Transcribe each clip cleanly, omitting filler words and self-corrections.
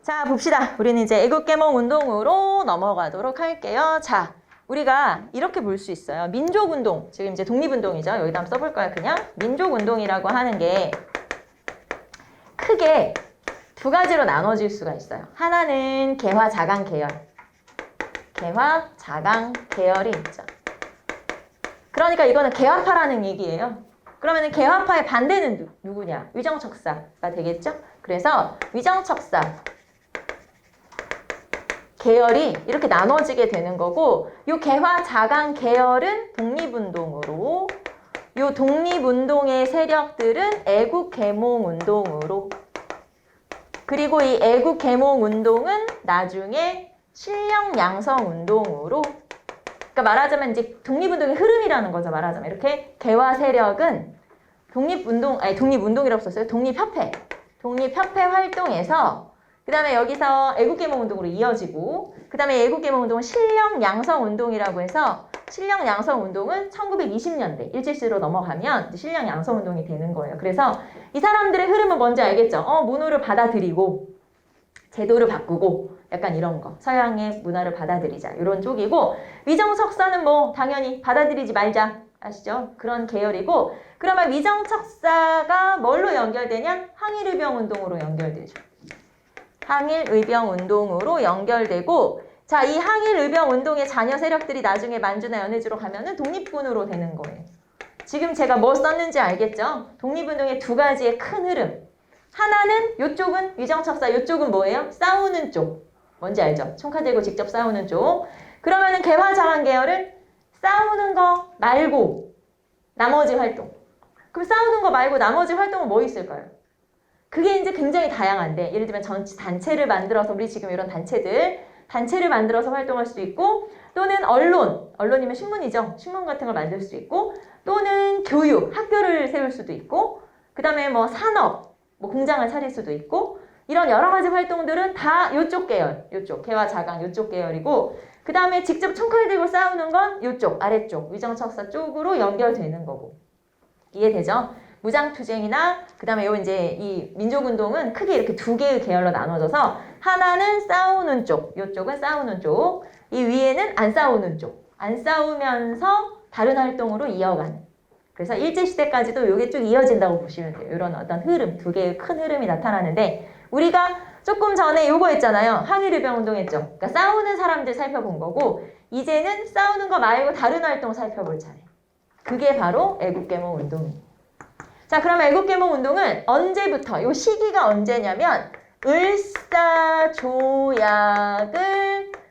자, 봅시다. 우리는 이제 애국개몽 운동으로 넘어가도록 할게요. 자, 우리가 이렇게 볼 수 있어요. 민족운동, 지금 이제 독립운동이죠. 여기다 한번 써볼 거야, 그냥. 민족운동이라고 하는 게 크게 두 가지로 나눠질 수가 있어요. 하나는 개화, 자강, 계열. 개화, 자강, 계열이 있죠. 그러니까 이거는 개화파라는 얘기예요. 그러면 개화파의 반대는 누구냐? 위정척사가 되겠죠? 그래서 위정척사 계열이 이렇게 나눠지게 되는 거고, 요 개화, 자강, 계열은 독립운동으로, 요 독립운동의 세력들은 애국개몽운동으로, 그리고 이 애국개몽운동은 나중에 신령양성운동으로, 그러니까 말하자면 이제 독립운동의 흐름이라는 거죠. 말하자면 이렇게 개화 세력은 독립운동이라고 썼어요. 독립협회 활동에서 그 다음에 여기서 애국개몽운동으로 이어지고, 그 다음에 애국개몽운동은 신령양성운동이라고 해서 신령양성운동은 1920년대 일제시대로 넘어가면 신령양성운동이 되는 거예요. 그래서 이 사람들의 흐름은 뭔지 알겠죠? 문호를 받아들이고 제도를 바꾸고 약간 이런 거. 서양의 문화를 받아들이자 이런 쪽이고, 위정척사는 뭐 당연히 받아들이지 말자. 아시죠? 그런 계열이고, 그러면 위정척사가 뭘로 연결되냐? 항일의병운동으로 연결되죠. 항일의병운동으로 연결되고, 자, 이 항일의병운동의 자녀 세력들이 나중에 만주나 연해주로 가면은 독립군으로 되는 거예요. 지금 제가 뭐 썼는지 알겠죠? 독립운동의 두 가지의 큰 흐름. 하나는 요쪽은 위정척사, 요쪽은 뭐예요? 싸우는 쪽. 뭔지 알죠? 총칼 들고 직접 싸우는 쪽. 그러면은 개화, 자강 계열은 싸우는 거 말고 나머지 활동. 그럼 싸우는 거 말고 나머지 활동은 뭐 있을까요? 그게 이제 굉장히 다양한데, 예를 들면 전체 단체를 만들어서, 우리 지금 이런 단체를 만들어서 활동할 수도 있고, 또는 언론이면 신문이죠. 신문 같은 걸 만들 수도 있고, 또는 교육, 학교를 세울 수도 있고, 그 다음에 뭐 산업, 뭐 공장을 차릴 수도 있고, 이런 여러 가지 활동들은 다 요쪽 계열, 요쪽 개화, 자강 요쪽 계열이고, 그 다음에 직접 총칼 들고 싸우는 건 요쪽, 아래쪽, 위정척사 쪽으로 연결되는 거고. 이해되죠? 무장투쟁이나 그 다음에 요 이제 이 민족운동은 크게 이렇게 두 개의 계열로 나눠져서, 하나는 싸우는 쪽, 요쪽은 싸우는 쪽, 이 위에는 안 싸우는 쪽, 안 싸우면서 다른 활동으로 이어가는. 그래서 일제시대까지도 요게 쭉 이어진다고 보시면 돼요. 이런 어떤 흐름, 두 개의 큰 흐름이 나타나는데, 우리가 조금 전에 요거 했잖아요. 항일의병운동 했죠. 그러니까 싸우는 사람들 살펴본 거고, 이제는 싸우는 거 말고 다른 활동 살펴볼 차례. 그게 바로 애국개몽운동이에요. 자, 그럼 애국개몽운동은 언제부터, 요 시기가 언제냐면 을사조약을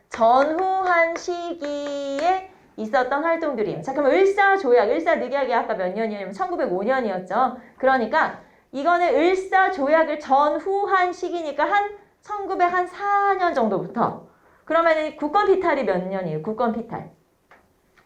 전후한 시기에 있었던 활동들이에요. 자, 그럼 을사늑약이 아까 몇 년이냐면 1905년이었죠. 그러니까 이거는 을사조약을 전후한 시기니까 한 1904년 정도부터. 그러면 국권피탈이 몇 년이에요? 국권피탈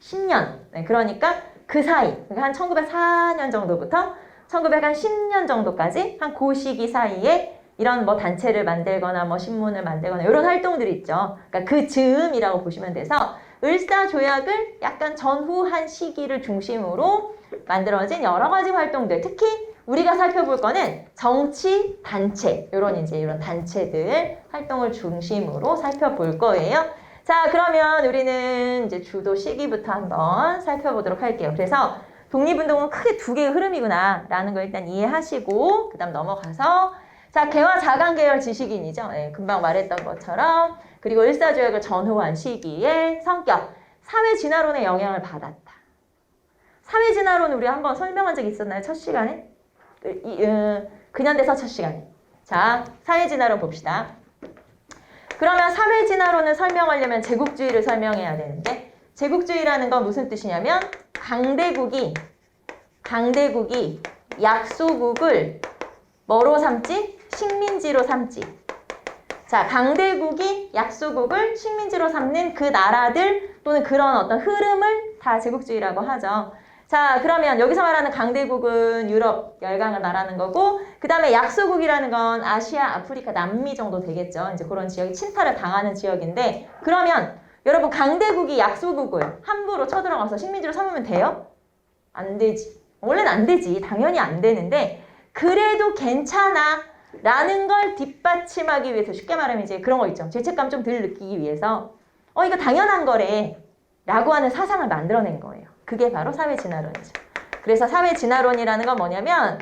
10년. 네, 그러니까 그 사이, 그러니까 한 1904년 정도부터 1910년 정도까지 한 그 시기 사이에 이런 뭐 단체를 만들거나 뭐 신문을 만들거나 이런 활동들이 있죠. 그러니까 그 즈음이라고 보시면 돼서 을사조약을 약간 전후한 시기를 중심으로 만들어진 여러 가지 활동들, 특히 우리가 살펴볼 거는 정치 단체, 이런 단체들 활동을 중심으로 살펴볼 거예요. 자, 그러면 우리는 이제 주도 시기부터 한번 살펴보도록 할게요. 그래서 독립운동은 크게 두 개의 흐름이구나 라는 걸 일단 이해하시고, 그 다음 넘어가서, 자, 개화, 자강 계열 지식인이죠. 네, 금방 말했던 것처럼. 그리고 을사조약을 전후한 시기의 성격, 사회진화론의 영향을 받았다. 사회진화론 우리 한번 설명한 적 있었나요? 첫 시간에? 근현대사 첫 시간에. 자, 사회진화론 봅시다. 그러면 사회진화론을 설명하려면 제국주의를 설명해야 되는데, 제국주의라는 건 무슨 뜻이냐면 강대국이 약소국을 뭐로 삼지? 식민지로 삼지. 자, 강대국이 약소국을 식민지로 삼는 그 나라들 또는 그런 어떤 흐름을 다 제국주의라고 하죠. 자, 그러면 여기서 말하는 강대국은 유럽 열강을 말하는 거고, 그 다음에 약소국이라는 건 아시아, 아프리카, 남미 정도 되겠죠. 이제 그런 지역이 침탈을 당하는 지역인데, 그러면 여러분 강대국이 약소국을 함부로 쳐들어가서 식민지로 삼으면 돼요? 안 되지. 원래는 안 되지. 당연히 안 되는데, 그래도 괜찮아 라는 걸 뒷받침하기 위해서 쉽게 말하면 이제 그런 거 있죠. 죄책감 좀 덜 느끼기 위해서 이거 당연한 거래 라고 하는 사상을 만들어낸 거예요. 그게 바로 사회진화론이죠. 그래서 사회진화론이라는 건 뭐냐면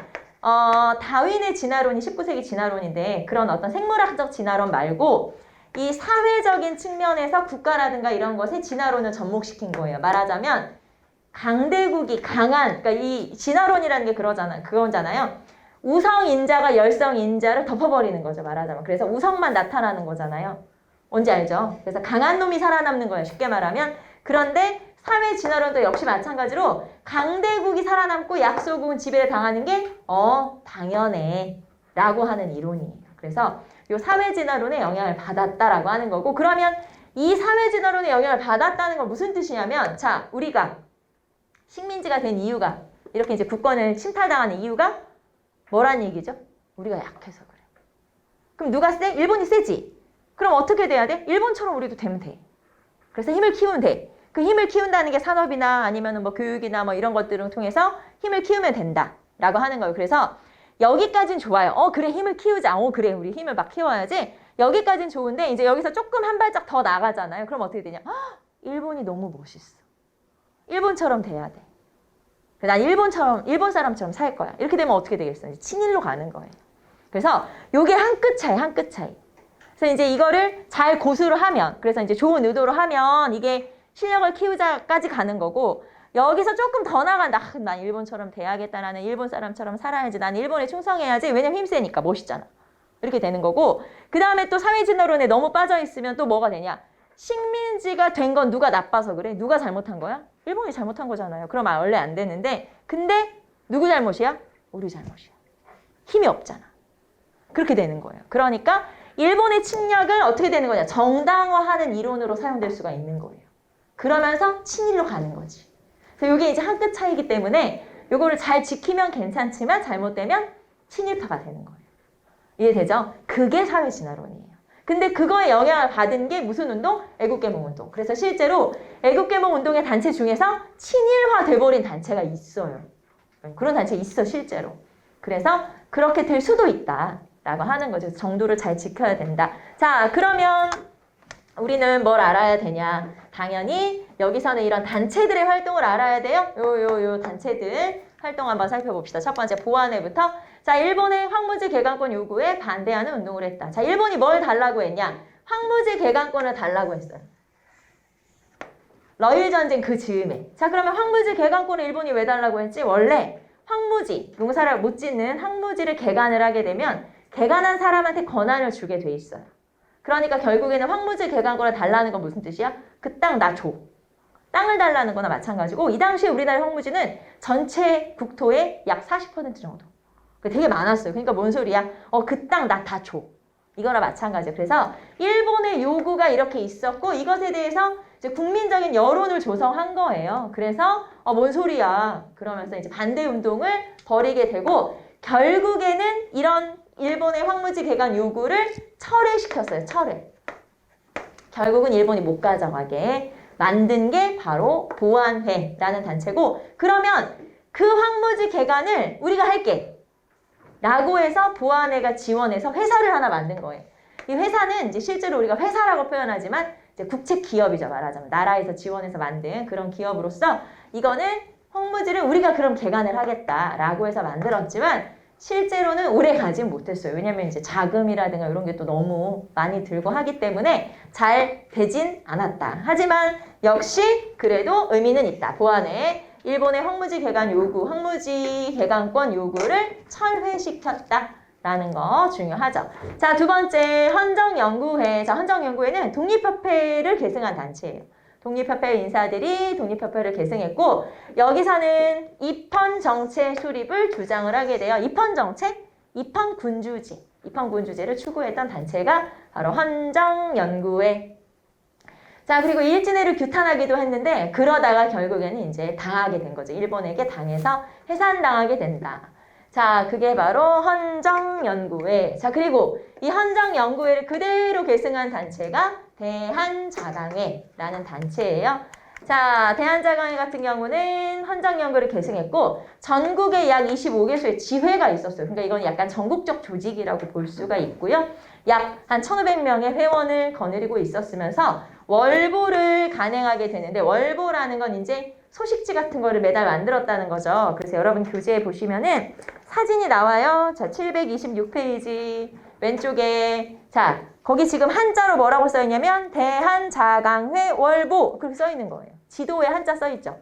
다윈의 진화론이 19세기 진화론인데 그런 어떤 생물학적 진화론 말고 이 사회적인 측면에서 국가라든가 이런 것에 진화론을 접목시킨 거예요. 말하자면 강대국이 강한, 그러니까 이 진화론이라는 게 그거잖아요. 우성인자가 열성인자를 덮어버리는 거죠. 말하자면. 그래서 우성만 나타나는 거잖아요. 뭔지 알죠? 그래서 강한 놈이 살아남는 거예요. 쉽게 말하면. 그런데 사회 진화론도 역시 마찬가지로 강대국이 살아남고 약소국은 지배를 당하는 게 당연해 라고 하는 이론이에요. 그래서 이 사회 진화론에 영향을 받았다라고 하는 거고, 그러면 이 사회 진화론에 영향을 받았다는 건 무슨 뜻이냐면, 자, 우리가 식민지가 된 이유가, 이렇게 이제 국권을 침탈당하는 이유가 뭐란 얘기죠? 우리가 약해서 그래. 그럼 누가 세? 일본이 세지. 그럼 어떻게 돼야 돼? 일본처럼 우리도 되면 돼. 그래서 힘을 키우면 돼. 그 힘을 키운다는 게 산업이나 아니면 뭐 교육이나 뭐 이런 것들을 통해서 힘을 키우면 된다라고 하는 거예요. 그래서 여기까지는 좋아요. 그래, 힘을 키우자. 그래, 우리 힘을 막 키워야지. 여기까지는 좋은데 이제 여기서 조금 한 발짝 더 나가잖아요. 그럼 어떻게 되냐? 일본이 너무 멋있어. 일본처럼 돼야 돼. 난 일본 사람처럼 살 거야. 이렇게 되면 어떻게 되겠어요? 친일로 가는 거예요. 그래서 요게 한 끗 차이, 한 끗 차이. 그래서 이제 이거를 잘 고수를 하면, 그래서 이제 좋은 의도로 하면 이게 실력을 키우자까지 가는 거고, 여기서 조금 더 나간다. 난 일본처럼 돼야겠다. 나는 일본 사람처럼 살아야지. 난 일본에 충성해야지. 왜냐면 힘세니까 멋있잖아. 이렇게 되는 거고, 그 다음에 또 사회진화론에 너무 빠져있으면 또 뭐가 되냐? 식민지가 된 건 누가 나빠서 그래? 누가 잘못한 거야? 일본이 잘못한 거잖아요. 그럼 원래 안 되는데, 근데 누구 잘못이야? 우리 잘못이야. 힘이 없잖아. 그렇게 되는 거예요. 그러니까 일본의 침략을 어떻게 되는 거냐? 정당화하는 이론으로 사용될 수가 있는 거예요. 그러면서 친일로 가는 거지. 그래서 이게 이제 한 끗 차이기 때문에 이거를 잘 지키면 괜찮지만 잘못되면 친일파가 되는 거예요. 이해되죠? 그게 사회진화론이에요. 근데 그거에 영향을 받은 게 무슨 운동? 애국개몽운동. 그래서 실제로 애국개몽운동의 단체 중에서 친일화 돼버린 단체가 있어요. 그런 단체 있어, 실제로. 그래서 그렇게 될 수도 있다라고 하는 거죠. 정도를 잘 지켜야 된다. 자, 그러면 우리는 뭘 알아야 되냐? 당연히 여기서는 이런 단체들의 활동을 알아야 돼요. 요 단체들 활동 한번 살펴봅시다. 첫 번째 보완회부터. 자, 일본의 황무지 개간권 요구에 반대하는 운동을 했다. 자, 일본이 뭘 달라고 했냐? 황무지 개간권을 달라고 했어요. 러일 전쟁 그 즈음에. 자, 그러면 황무지 개간권을 일본이 왜 달라고 했지? 원래 황무지, 농사를 못 짓는 황무지를 개간을 하게 되면 개간한 사람한테 권한을 주게 돼 있어요. 그러니까 결국에는 황무지 개간권을 달라는 건 무슨 뜻이야? 그 땅 나 줘. 땅을 달라는 거나 마찬가지고, 이 당시에 우리나라 황무지는 전체 국토의 약 40% 정도. 되게 많았어요. 그러니까 뭔 소리야? 그 땅 나 다 줘. 이거나 마찬가지예요. 그래서 일본의 요구가 이렇게 있었고, 이것에 대해서 이제 국민적인 여론을 조성한 거예요. 그래서 뭔 소리야? 그러면서 이제 반대 운동을 벌이게 되고, 결국에는 이런 일본의 황무지 개간 요구를 철회시켰어요. 철회. 결국은 일본이 못 가져가게 만든 게 바로 보완회라는 단체고, 그러면 그 황무지 개간을 우리가 할게 라고 해서 보완회가 지원해서 회사를 하나 만든 거예요. 이 회사는 이제 실제로 우리가 회사라고 표현하지만 이제 국책 기업이죠. 말하자면 나라에서 지원해서 만든 그런 기업으로서 이거는 황무지를 우리가 그럼 개간을 하겠다라고 해서 만들었지만 실제로는 오래 가진 못했어요. 왜냐면 이제 자금이라든가 이런 게 또 너무 많이 들고 하기 때문에 잘 되진 않았다. 하지만 역시 그래도 의미는 있다. 보완회 일본의 황무지 개간 요구, 황무지 개간권 요구를 철회시켰다라는 거 중요하죠. 자, 두 번째 헌정연구회. 자, 헌정연구회는 독립협회를 계승한 단체예요. 독립협회 인사들이 독립협회를 계승했고, 여기서는 입헌정체 수립을 주장을 하게 돼요. 입헌정책, 입헌군주제를 추구했던 단체가 바로 헌정연구회. 자, 그리고 일진회를 규탄하기도 했는데 그러다가 결국에는 이제 당하게 된 거죠. 일본에게 당해서 해산당하게 된다. 자, 그게 바로 헌정연구회. 자, 그리고 이 헌정연구회를 그대로 계승한 단체가 대한자강회라는 단체예요. 자, 대한자강회 같은 경우는 헌정연구를 계승했고 전국에 약 25개소의 지회가 있었어요. 그러니까 이건 약간 전국적 조직이라고 볼 수가 있고요. 약 한 1,500명의 회원을 거느리고 있었으면서 월보를 간행하게 되는데 월보라는 건 이제 소식지 같은 거를 매달 만들었다는 거죠. 그래서 여러분 교재에 보시면은 사진이 나와요. 자, 726페이지 왼쪽에 자, 거기 지금 한자로 뭐라고 써 있냐면 대한자강회 월보 그렇게 써 있는 거예요. 지도에 한자 써 있죠.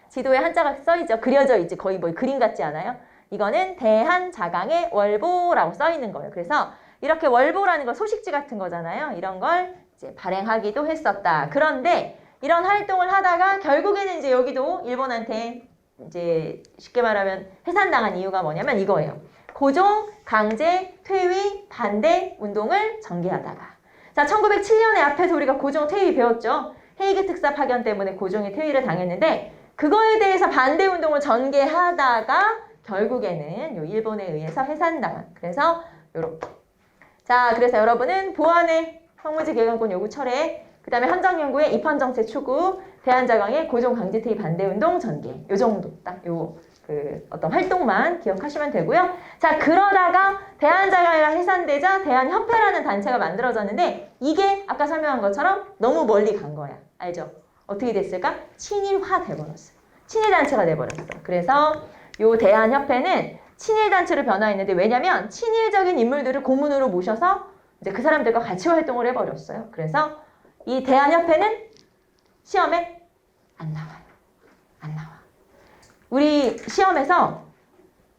지도에 한자가 써 있죠. 그려져 있지. 거의 뭐 그림 같지 않아요? 이거는 대한자강회 월보라고 써 있는 거예요. 그래서 이렇게 월보라는 건 소식지 같은 거잖아요. 이런 걸 이제 발행하기도 했었다. 그런데 이런 활동을 하다가 결국에는 이제 여기도 일본한테 이제 쉽게 말하면 해산당한 이유가 뭐냐면 이거예요. 고종, 강제, 퇴위, 반대 운동을 전개하다가 자 1907년에 앞에서 우리가 고종 퇴위 배웠죠. 헤이그 특사 파견 때문에 고종이 퇴위를 당했는데 그거에 대해서 반대 운동을 전개하다가 결국에는 요 일본에 의해서 해산당한 그래서 요렇게 자 그래서 여러분은 보안의 황무지 개간권 요구 철회 그 다음에 헌정연구의 입헌정책 추구 대한자강의 고종 강제 퇴위 반대 운동 전개 요 정도 딱 요 어떤 활동만 기억하시면 되고요. 자, 그러다가 대한자강회가 해산되자 대한협회라는 단체가 만들어졌는데 이게 아까 설명한 것처럼 너무 멀리 간 거야. 알죠? 어떻게 됐을까? 친일화 돼버렸어요. 친일단체가 돼버렸어. 그래서 요 대한협회는 친일단체로 변화했는데 왜냐면 친일적인 인물들을 고문으로 모셔서 이제 그 사람들과 같이 활동을 해버렸어요. 그래서 이 대한협회는 시험에 안 나와요. 안 나와. 우리 시험에서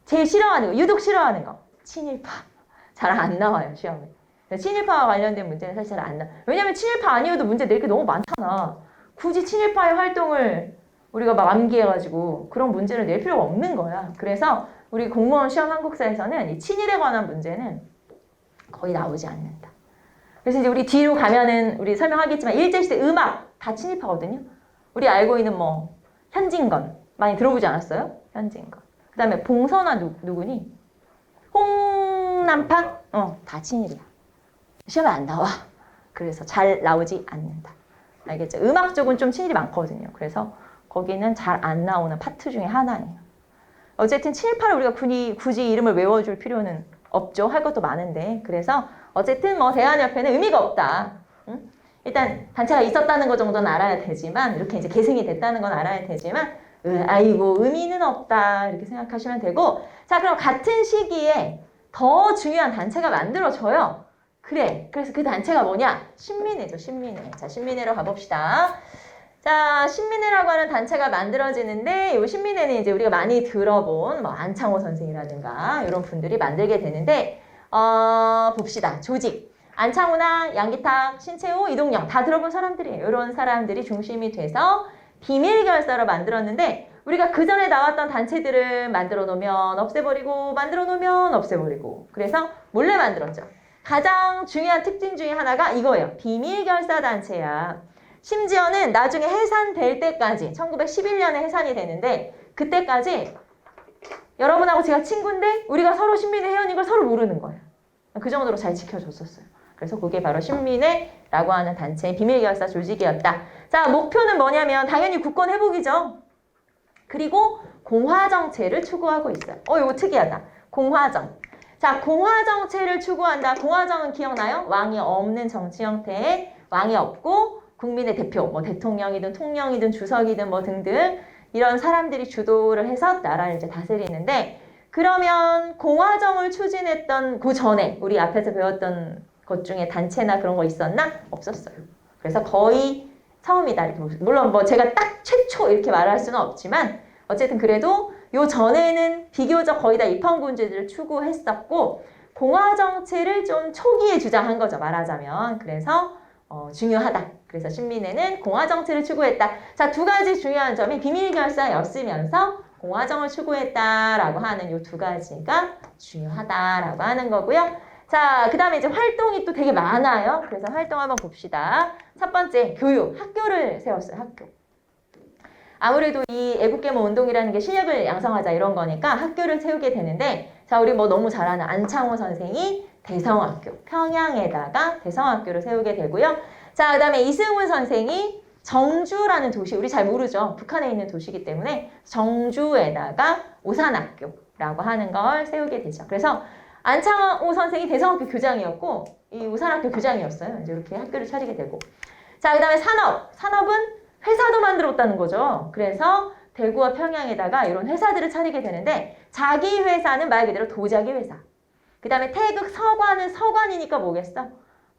제일 싫어하는 거, 유독 싫어하는 거 친일파. 잘 안 나와요, 시험에. 친일파와 관련된 문제는 사실 잘 안 나와요. 왜냐면 친일파 아니어도 문제 낼 게 너무 많잖아. 굳이 친일파의 활동을 우리가 막 암기해가지고 그런 문제를 낼 필요가 없는 거야. 그래서 우리 공무원 시험 한국사에서는 이 친일에 관한 문제는 거의 나오지 않는다. 그래서 이제 우리 뒤로 가면은 우리 설명하겠지만 일제시대 음악 다 친일파거든요. 우리 알고 있는 뭐 현진건 많이 들어보지 않았어요? 현진건. 그 다음에 봉선화 누구니? 홍남파? 다 친일이야. 시험에 안 나와. 그래서 잘 나오지 않는다. 알겠죠? 음악 쪽은 좀 친일이 많거든요. 그래서 거기는 잘 안 나오는 파트 중에 하나예요. 어쨌든 친일파를 우리가 굳이 이름을 외워줄 필요는 없죠. 할 것도 많은데. 그래서 어쨌든 뭐 대한협회는 의미가 없다. 응? 일단 단체가 있었다는 것 정도는 알아야 되지만 이렇게 이제 계승이 됐다는 건 알아야 되지만 아이고 의미는 없다 이렇게 생각하시면 되고 자 그럼 같은 시기에 더 중요한 단체가 만들어져요. 그래 그래서 그 단체가 뭐냐? 신민회죠. 신민회. 자 신민회로 가봅시다. 자 신민회라고 하는 단체가 만들어지는데 이 신민회는 이제 우리가 많이 들어본 뭐 안창호 선생이라든가 이런 분들이 만들게 되는데 봅시다. 조직 안창호나 양기탁, 신채호, 이동영 다 들어본 사람들이에요. 이런 사람들이 중심이 돼서 비밀결사로 만들었는데 우리가 그 전에 나왔던 단체들을 만들어 놓으면 없애버리고 만들어 놓으면 없애버리고 그래서 몰래 만들었죠. 가장 중요한 특징 중에 하나가 이거예요. 비밀결사 단체야. 심지어는 나중에 해산될 때까지 1911년에 해산이 되는데 그때까지 여러분하고 제가 친구인데 우리가 서로 신민회 회원인 걸 서로 모르는 거예요. 그 정도로 잘 지켜줬었어요. 그래서 그게 바로 신민회라고 하는 단체의 비밀결사 조직이었다. 자, 목표는 뭐냐면 당연히 국권 회복이죠. 그리고 공화정체를 추구하고 있어요. 이거 특이하다. 공화정. 자, 공화정체를 추구한다. 공화정은 기억나요? 왕이 없는 정치 형태의 왕이 없고 국민의 대표, 뭐 대통령이든 통령이든 주석이든 뭐 등등 이런 사람들이 주도를 해서 나라를 이제 다스리는데 그러면 공화정을 추진했던 그 전에 우리 앞에서 배웠던 것 중에 단체나 그런 거 있었나? 없었어요. 그래서 거의 처음이다. 물론 뭐 제가 딱 최초 이렇게 말할 수는 없지만 어쨌든 그래도 요 전에는 비교적 거의 다 입헌군주의를 추구했었고 공화정체를 좀 초기에 주장한 거죠. 말하자면. 그래서 중요하다. 그래서 신민회는 공화정체를 추구했다. 자, 두 가지 중요한 점이 비밀결사였으면서 공화정을 추구했다라고 하는 요 두 가지가 중요하다라고 하는 거고요. 자, 그 다음에 이제 활동이 또 되게 많아요. 그래서 활동 한번 봅시다. 첫 번째, 교육. 학교를 세웠어요. 학교. 아무래도 이 애국계몽 운동이라는 게 실력을 양성하자 이런 거니까 학교를 세우게 되는데 자, 우리 뭐 너무 잘 아는 안창호 선생이 대성학교, 평양에다가 대성학교를 세우게 되고요. 자, 그 다음에 이승훈 선생이 정주라는 도시, 우리 잘 모르죠. 북한에 있는 도시이기 때문에 정주에다가 오산학교라고 하는 걸 세우게 되죠. 그래서 안창호 선생이 대성학교 교장이었고 이 오산학교 교장이었어요. 이제 이렇게 학교를 차리게 되고. 자, 그 다음에 산업. 산업은 회사도 만들었다는 거죠. 그래서 대구와 평양에다가 이런 회사들을 차리게 되는데 자기 회사는 말 그대로 도자기 회사. 그 다음에 태극 서관은 서관이니까 뭐겠어?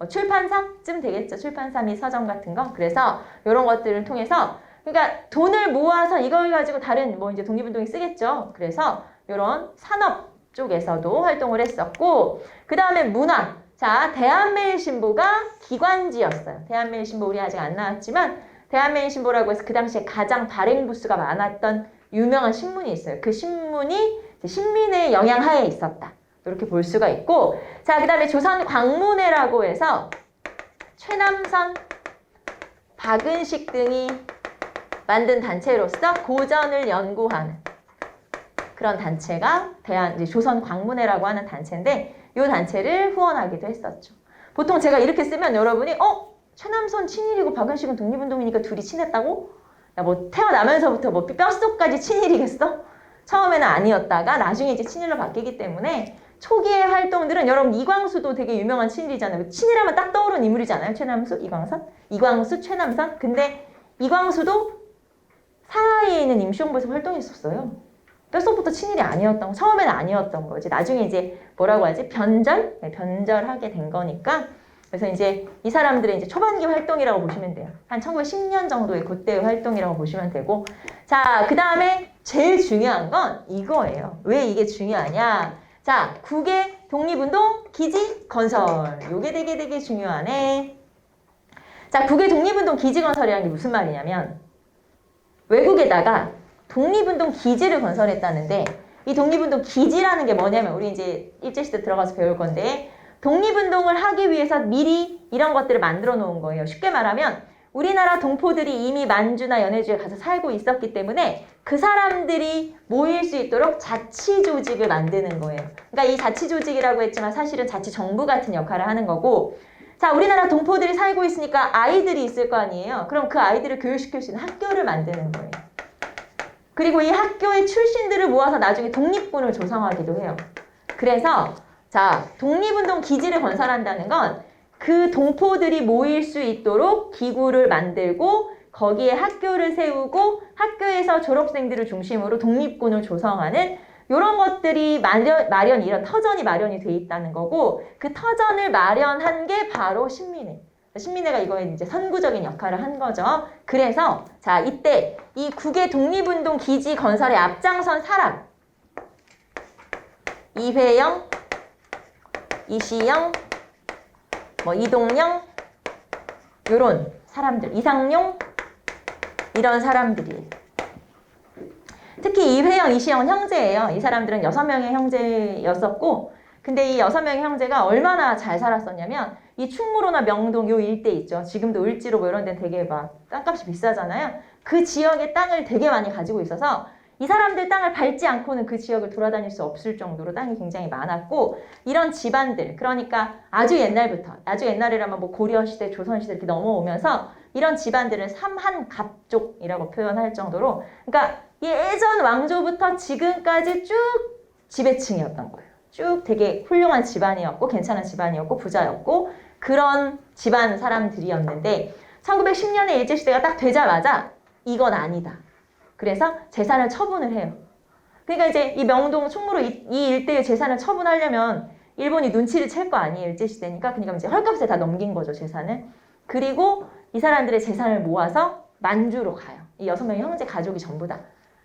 출판사쯤 되겠죠. 출판사 및 서점 같은 거. 그래서 이런 것들을 통해서 그러니까 돈을 모아서 이걸 가지고 다른 뭐 이제 독립운동에 쓰겠죠. 그래서 이런 산업 쪽에서도 활동을 했었고 그 다음에 문화. 자, 대한매일신보가 기관지였어요. 대한매일신보 우리 아직 안 나왔지만 대한매일신보라고 해서 그 당시에 가장 발행 부수가 많았던 유명한 신문이 있어요. 그 신문이 신민의 영향하에 있었다. 이렇게 볼 수가 있고 자, 그 다음에 조선광문회라고 해서 최남선, 박은식 등이 만든 단체로서 고전을 연구하는 그런 단체가 이제 조선광문회라고 하는 단체인데 이 단체를 후원하기도 했었죠. 보통 제가 이렇게 쓰면 여러분이 최남선 친일이고 박은식은 독립운동이니까 둘이 친했다고? 야, 뭐 태어나면서부터 뭐 뼛속까지 친일이겠어? 처음에는 아니었다가 나중에 이제 친일로 바뀌기 때문에 초기의 활동들은 여러분 이광수도 되게 유명한 친일이잖아요. 친일하면 딱 떠오르는 인물이잖아요. 최남수, 이광선, 이광수, 최남선. 근데 이광수도 사하에 있는 임시홍보에서 활동했었어요. 뼛속부터 친일이 아니었던 거, 처음에는 아니었던 거지. 나중에 이제 뭐라고 하지? 변절하게 된 거니까. 그래서 이제 이 사람들의 이제 초반기 활동이라고 보시면 돼요. 한 1910년 정도의 그때의 활동이라고 보시면 되고. 자, 그 다음에 제일 중요한 건 이거예요. 왜 이게 중요하냐? 자, 국외 독립운동 기지 건설. 요게 되게 중요하네. 자, 국외 독립운동 기지 건설이라는 게 무슨 말이냐면 외국에다가 독립운동 기지를 건설했다는데 이 독립운동 기지라는 게 뭐냐면 우리 이제 일제시대 들어가서 배울 건데 독립운동을 하기 위해서 미리 이런 것들을 만들어 놓은 거예요. 쉽게 말하면 우리나라 동포들이 이미 만주나 연해주에 가서 살고 있었기 때문에 그 사람들이 모일 수 있도록 자치조직을 만드는 거예요. 그러니까 이 자치조직이라고 했지만 사실은 자치정부 같은 역할을 하는 거고 자, 우리나라 동포들이 살고 있으니까 아이들이 있을 거 아니에요. 그럼 그 아이들을 교육시킬 수 있는 학교를 만드는 거예요. 그리고 이 학교의 출신들을 모아서 나중에 독립군을 조성하기도 해요. 그래서 자, 독립운동 기지를 건설한다는 건 그 동포들이 모일 수 있도록 기구를 만들고 거기에 학교를 세우고 학교에서 졸업생들을 중심으로 독립군을 조성하는 이런 것들이 이런 터전이 마련이 돼 있다는 거고 그 터전을 마련한 게 바로 신민회. 신민회가 이거에 이제 선구적인 역할을 한 거죠. 그래서 자, 이때 이 국외 독립운동 기지 건설에 앞장선 사람 이회영, 이시영, 뭐 이동영 요런 사람들, 이상용 이런 사람들이에요. 특히 이회영, 이시영은 형제예요. 이 사람들은 6명의 형제였었고 근데 이 6명의 형제가 얼마나 잘 살았었냐면 이 충무로나 명동 요 일대 있죠. 지금도 을지로 뭐 이런 데는 되게 막 땅값이 비싸잖아요. 그 지역의 땅을 되게 많이 가지고 있어서 이 사람들 땅을 밟지 않고는 그 지역을 돌아다닐 수 없을 정도로 땅이 굉장히 많았고 이런 집안들 그러니까 아주 옛날부터 아주 옛날이라면 뭐 고려시대, 조선시대 이렇게 넘어오면서 이런 집안들은 삼한갑족이라고 표현할 정도로 그러니까 예전 왕조부터 지금까지 쭉 지배층이었던 거예요. 쭉 되게 훌륭한 집안이었고 괜찮은 집안이었고 부자였고 그런 집안 사람들이었는데 1910년에 일제시대가 딱 되자마자 이건 아니다. 그래서 재산을 처분을 해요. 그러니까 이제 이 명동, 충무로 이 일대의 재산을 처분하려면 일본이 눈치를 챌 거 아니에요. 일제시대니까. 그러니까 이제 헐값에 다 넘긴 거죠, 재산을. 그리고 이 사람들의 재산을 모아서 만주로 가요. 이 6명의 형제 가족이 전부 다.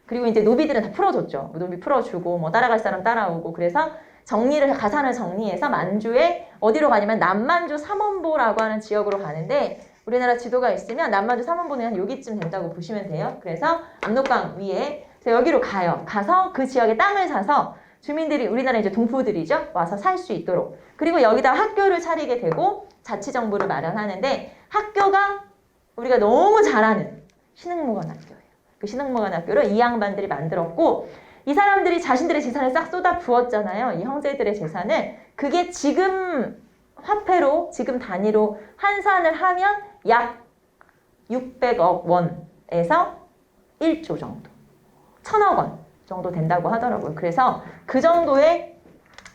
그리고 이제 노비들은 다 풀어줬죠. 노비 풀어주고 뭐 따라갈 사람 따라오고 그래서 가산을 정리해서 만주에 어디로 가냐면 남만주 삼원보라고 하는 지역으로 가는데 우리나라 지도가 있으면 남만주 삼원보는 한 여기쯤 된다고 보시면 돼요. 그래서 압록강 위에 여기로 가요. 가서 그 지역에 땅을 사서 주민들이 우리나라 이제 동포들이죠. 와서 살 수 있도록. 그리고 여기다 학교를 차리게 되고 자치정부를 마련하는데 학교가 우리가 너무 잘 아는 신흥무관학교예요. 그 신흥무관학교를 이 양반들이 만들었고 이 사람들이 자신들의 재산을 싹 쏟아 부었잖아요. 이 형제들의 재산을. 그게 지금 화폐로, 지금 단위로 환산을 하면 약 600억 원에서 1조 정도, 1000억 원 정도 된다고 하더라고요. 그래서 그 정도의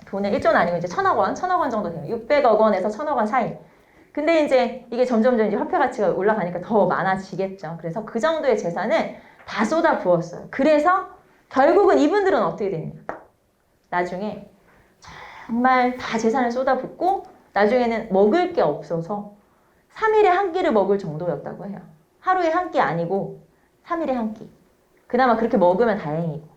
돈을 1조는 아니고 이제 1000억 원 정도 돼요. 600억 원에서 1000억 원 사이. 근데 이제 이게 점점 이제 화폐 가치가 올라가니까 더 많아지겠죠. 그래서 그 정도의 재산을 다 쏟아 부었어요. 그래서 결국은 이분들은 어떻게 됐냐? 나중에 정말 다 재산을 쏟아붓고 나중에는 먹을 게 없어서 3일에 한 끼를 먹을 정도였다고 해요. 하루에 한 끼 아니고 3일에 한 끼. 그나마 그렇게 먹으면 다행이고.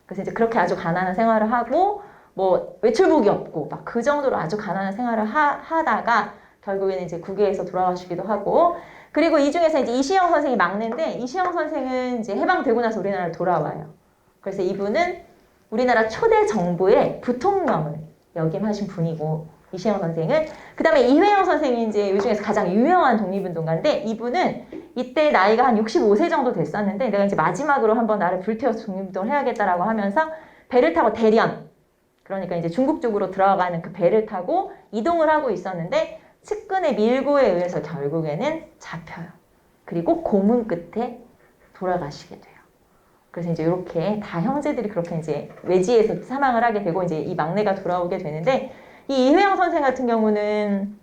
그래서 이제 그렇게 아주 가난한 생활을 하고 뭐 외출복이 없고 막 그 정도로 아주 가난한 생활을 하다가 결국에는 이제 국외에서 돌아가시기도 하고, 그리고 이 중에서 이제 이시영 선생이 막내인데, 이시영 선생은 이제 해방되고 나서 우리나라로 돌아와요. 그래서 이분은 우리나라 초대 정부의 부통령을 역임하신 분이고, 이시영 선생은. 그 다음에 이회영 선생이 이제 이 중에서 가장 유명한 독립운동가인데, 이분은 이때 나이가 한 65세 정도 됐었는데, 내가 이제 마지막으로 한번 나를 불태워서 독립운동을 해야겠다라고 하면서 배를 타고 대련, 그러니까 이제 중국 쪽으로 들어가는 그 배를 타고 이동을 하고 있었는데, 측근의 밀고에 의해서 결국에는 잡혀요. 그리고 고문 끝에 돌아가시게 돼요. 그래서 이제 이렇게 다 형제들이 그렇게 이제 외지에서 사망을 하게 되고, 이제 이 막내가 돌아오게 되는데, 이 이회영 선생 같은 경우는,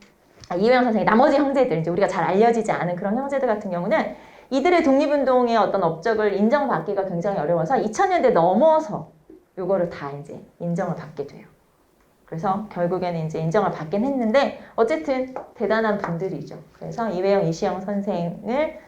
이회영 선생의 나머지 형제들, 이제 우리가 잘 알려지지 않은 그런 형제들 같은 경우는 이들의 독립운동의 어떤 업적을 인정받기가 굉장히 어려워서 2000년대 넘어서 요거를 다 이제 인정을 받게 돼요. 그래서 결국에는 이제 인정을 받긴 했는데, 어쨌든 대단한 분들이죠. 그래서 이회영, 이시영 선생을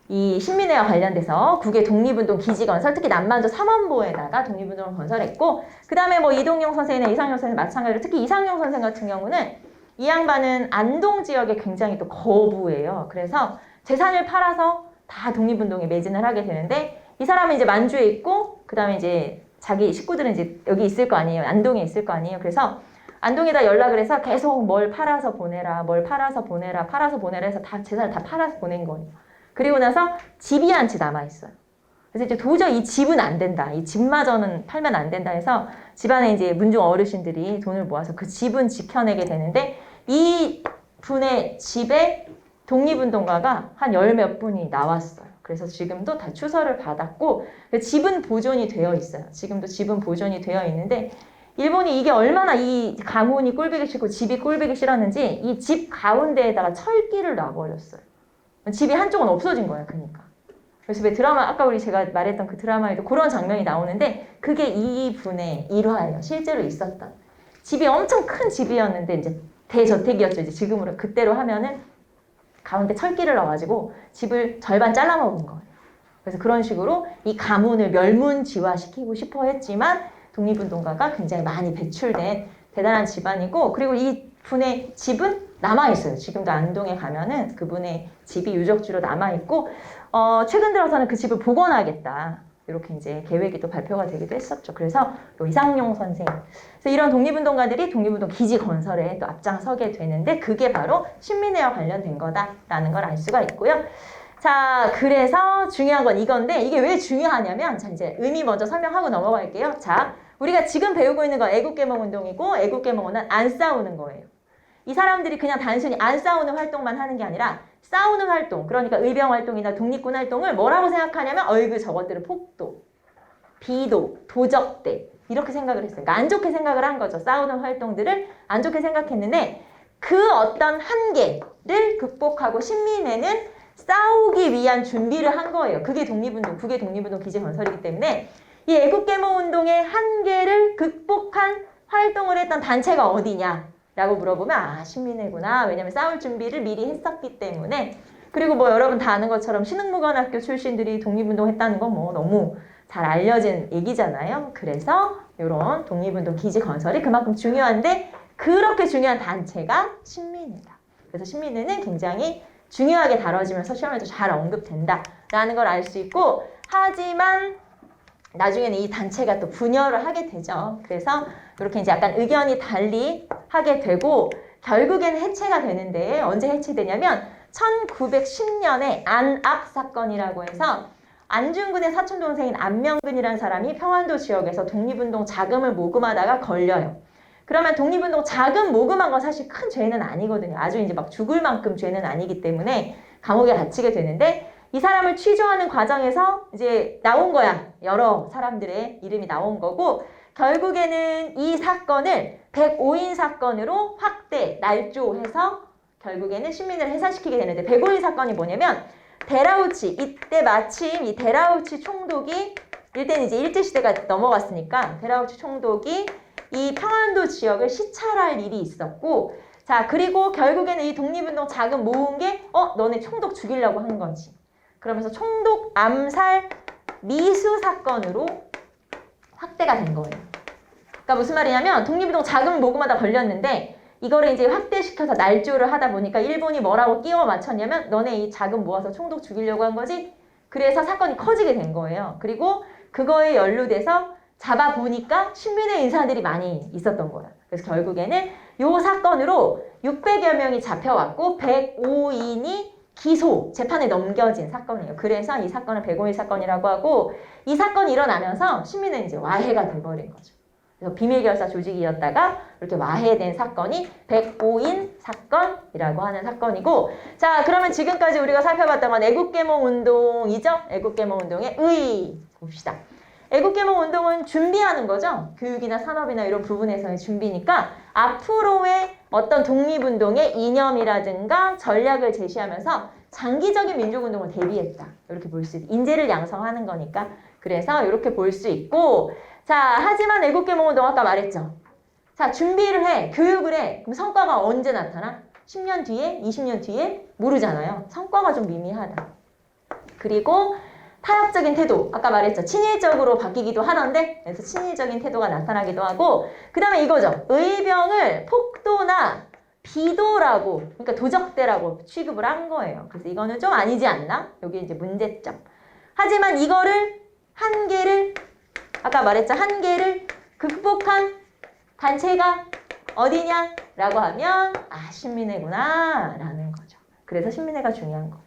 이 신민회와 관련돼서 국외 독립운동 기지 건설, 특히 남만주 삼원보에다가 독립운동을 건설했고, 그 다음에 뭐 이동용 선생이나 이상용 선생 마찬가지로, 특히 이상용 선생 같은 경우는 이 양반은 안동 지역에 굉장히 또 거부예요. 그래서 재산을 팔아서 다 독립운동에 매진을 하게 되는데, 이 사람은 이제 만주에 있고, 그 다음에 이제 자기 식구들은 이제 여기 있을 거 아니에요. 안동에 있을 거 아니에요. 그래서 안동에다 연락을 해서 계속 뭘 팔아서 보내라, 뭘 팔아서 보내라, 팔아서 보내라 해서 다 재산을 다 팔아서 보낸 거예요. 그리고 나서 집이 한 채 남아있어요. 그래서 이제 도저히 이 집은 안 된다. 이 집마저는 팔면 안 된다 해서 집안에 이제 문중 어르신들이 돈을 모아서 그 집은 지켜내게 되는데, 이 분의 집에 독립운동가가 한 열 몇 분이 나왔어요. 그래서 지금도 다 추서를 받았고, 집은 보존이 되어 있어요. 지금도 집은 보존이 되어 있는데, 일본이 이게 얼마나 이 가문이 꼴보기 싫고 집이 꼴보기 싫었는지 이 집 가운데에다가 철기를 놔버렸어요. 집이 한쪽은 없어진 거야, 그러니까. 그래서 왜 드라마, 아까 제가 말했던 그 드라마에도 그런 장면이 나오는데, 그게 이 분의 일화예요. 실제로 있었던. 집이 엄청 큰 집이었는데, 이제 대저택이었죠. 이제 지금으로, 그때로 하면은 가운데 철기를 넣어가지고 집을 절반 잘라먹은 거예요. 그래서 그런 식으로 이 가문을 멸문지화시키고 싶어 했지만, 독립운동가가 굉장히 많이 배출된 대단한 집안이고, 그리고 이 분의 집은 남아있어요. 지금도 안동에 가면은 그분의 집이 유적지로 남아있고, 최근 들어서는 그 집을 복원하겠다, 이렇게 이제 계획이 또 발표가 되기도 했었죠. 그래서 또 이상용 선생, 그래서 이런 독립운동가들이 독립운동 기지 건설에 또 앞장서게 되는데, 그게 바로 신민회와 관련된 거다라는 걸 알 수가 있고요. 자, 그래서 중요한 건 이건데, 이게 왜 중요하냐면, 자, 이제 의미 먼저 설명하고 넘어갈게요. 자, 우리가 지금 배우고 있는 건 애국개몽운동이고, 애국개몽은 안 싸우는 거예요. 이 사람들이 그냥 단순히 안 싸우는 활동만 하는 게 아니라 싸우는 활동, 그러니까 의병활동이나 독립군 활동을 뭐라고 생각하냐면, 저것들은 폭도, 비도, 도적대, 이렇게 생각을 했어요. 그러니까 안 좋게 생각을 한 거죠. 싸우는 활동들을 안 좋게 생각했는데, 그 어떤 한계를 극복하고 신민회는 싸우기 위한 준비를 한 거예요. 그게 독립운동, 국외 독립운동 기지 건설이기 때문에 이 애국개몽운동의 한계를 극복한 활동을 했던 단체가 어디냐 라고 물어보면, 신민회구나. 왜냐면 싸울 준비를 미리 했었기 때문에. 그리고 뭐 여러분 다 아는 것처럼 신흥무관학교 출신들이 독립운동 했다는 건 뭐 너무 잘 알려진 얘기잖아요. 그래서 이런 독립운동 기지 건설이 그만큼 중요한데, 그렇게 중요한 단체가 신민회다. 그래서 신민회는 굉장히 중요하게 다뤄지면서 시험에도 잘 언급된다라는 걸 알 수 있고, 하지만 나중에는 이 단체가 또 분열을 하게 되죠. 그래서 이렇게 이제 약간 의견이 달리 하게 되고, 결국에는 해체가 되는데, 언제 해체되냐면 1910년에 안압 사건이라고 해서, 안중근의 사촌 동생인 안명근이라는 사람이 평안도 지역에서 독립운동 자금을 모금하다가 걸려요. 그러면 독립운동 자금 모금한 건 사실 큰 죄는 아니거든요. 아주 이제 막 죽을 만큼 죄는 아니기 때문에 감옥에 갇히게 되는데 이 사람을 취조하는 과정에서 이제 나온 거야. 여러 사람들의 이름이 나온 거고 결국에는 이 사건을 105인 사건으로 확대, 날조해서 결국에는 신민을 해산시키게 되는데 105인 사건이 뭐냐면 데라우치, 이때 마침 이 데라우치 총독이 이때는 이제 일제시대가 넘어갔으니까 데라우치 총독이 이 평안도 지역을 시찰할 일이 있었고 자 그리고 결국에는 이 독립운동 자금 모은 게 너네 총독 죽이려고 한 거지. 그러면서 총독 암살 미수 사건으로 확대가 된 거예요. 그러니까 무슨 말이냐면 독립운동 자금 모금하다 걸렸는데 이거를 이제 확대시켜서 날조를 하다 보니까 일본이 뭐라고 끼워 맞췄냐면 너네 이 자금 모아서 총독 죽이려고 한 거지? 그래서 사건이 커지게 된 거예요. 그리고 그거에 연루돼서 잡아보니까 신민의 인사들이 많이 있었던 거야. 그래서 결국에는 이 사건으로 600여 명이 잡혀왔고 105인이 기소, 재판에 넘겨진 사건이에요. 그래서 이 사건을 105인 사건이라고 하고 이 사건이 일어나면서 신민은 이제 와해가 돼버린 거죠. 그래서 비밀결사 조직이었다가 이렇게 와해된 사건이 105인 사건이라고 하는 사건이고 자 그러면 지금까지 우리가 살펴봤던 건 애국개몽 운동이죠. 애국개몽 운동의 의 봅시다. 애국개몽 운동은 준비하는 거죠. 교육이나 산업이나 이런 부분에서의 준비니까 앞으로의 어떤 독립운동의 이념이라든가 전략을 제시하면서 장기적인 민족운동을 대비했다. 이렇게 볼 수 있다. 인재를 양성하는 거니까. 그래서 이렇게 볼 수 있고 자 하지만 애국개몽운동 아까 말했죠. 자 준비를 해. 교육을 해. 그럼 성과가 언제 나타나? 10년 뒤에? 20년 뒤에? 모르잖아요. 성과가 좀 미미하다. 그리고 타협적인 태도, 아까 말했죠. 친일적으로 바뀌기도 하던데 그래서 친일적인 태도가 나타나기도 하고 그 다음에 이거죠. 의병을 폭도나 비도라고 그러니까 도적대라고 취급을 한 거예요. 그래서 이거는 좀 아니지 않나? 여기 이제 문제점. 하지만 이거를 한계를 아까 말했죠. 한계를 극복한 단체가 어디냐? 라고 하면 신민회구나 라는 거죠. 그래서 신민회가 중요한 거다.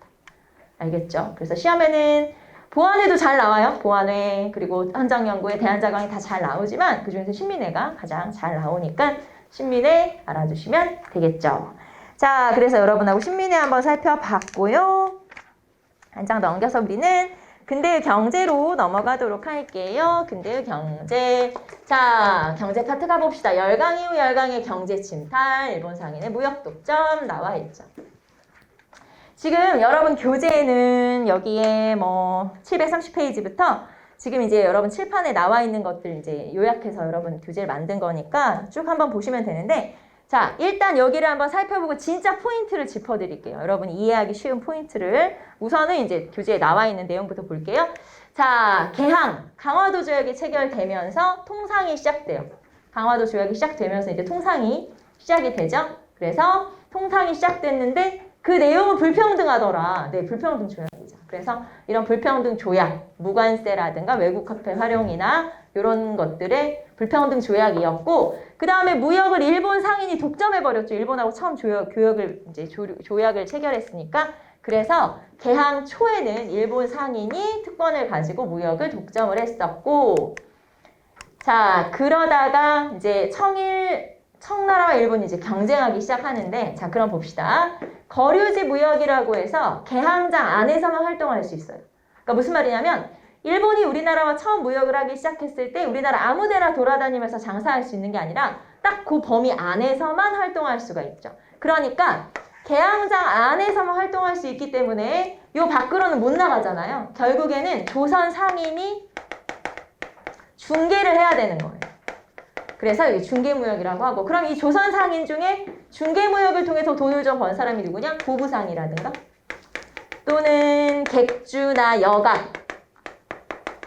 알겠죠? 그래서 시험에는 보안회도 잘 나와요. 보안회 그리고 현장연구회, 대안자강이 다 잘 나오지만 그중에서 신민회가 가장 잘 나오니까 신민회 알아두시면 되겠죠. 자, 그래서 여러분하고 신민회 한번 살펴봤고요. 한 장 넘겨서 우리는 근대의 경제로 넘어가도록 할게요. 근대의 경제. 자, 경제 파트 가봅시다. 열강 이후 열강의 경제 침탈, 일본 상인의 무역 독점 나와 있죠. 지금 여러분 교재에는 여기에 뭐 730페이지부터 지금 이제 여러분 칠판에 나와 있는 것들 이제 요약해서 여러분 교재를 만든 거니까 쭉 한번 보시면 되는데 자, 일단 여기를 한번 살펴보고 진짜 포인트를 짚어드릴게요. 여러분이 이해하기 쉬운 포인트를 우선은 이제 교재에 나와 있는 내용부터 볼게요. 자, 개항, 강화도 조약이 체결되면서 통상이 시작돼요. 강화도 조약이 시작되면서 이제 통상이 시작이 되죠. 그래서 통상이 시작됐는데 그 내용은 불평등하더라. 네, 불평등 조약이죠. 그래서 이런 불평등 조약, 무관세라든가 외국화폐 활용이나 이런 것들의 불평등 조약이었고 그 다음에 무역을 일본 상인이 독점해버렸죠. 일본하고 처음 조약을 체결했으니까 그래서 개항 초에는 일본 상인이 특권을 가지고 무역을 독점을 했었고 자 그러다가 이제 청나라와 일본이 이제 경쟁하기 시작하는데 자 그럼 봅시다. 거류지 무역이라고 해서 개항장 안에서만 활동할 수 있어요. 그러니까 무슨 말이냐면 일본이 우리나라와 처음 무역을 하기 시작했을 때 우리나라 아무데나 돌아다니면서 장사할 수 있는 게 아니라 딱 그 범위 안에서만 활동할 수가 있죠. 그러니까 개항장 안에서만 활동할 수 있기 때문에 요 밖으로는 못 나가잖아요. 결국에는 조선 상인이 중개를 해야 되는 거예요. 그래서 이게 중개무역이라고 하고 그럼 이 조선 상인 중에 중개무역을 통해서 돈을 좀 번 사람이 누구냐? 보부상이라든가 또는 객주나 여각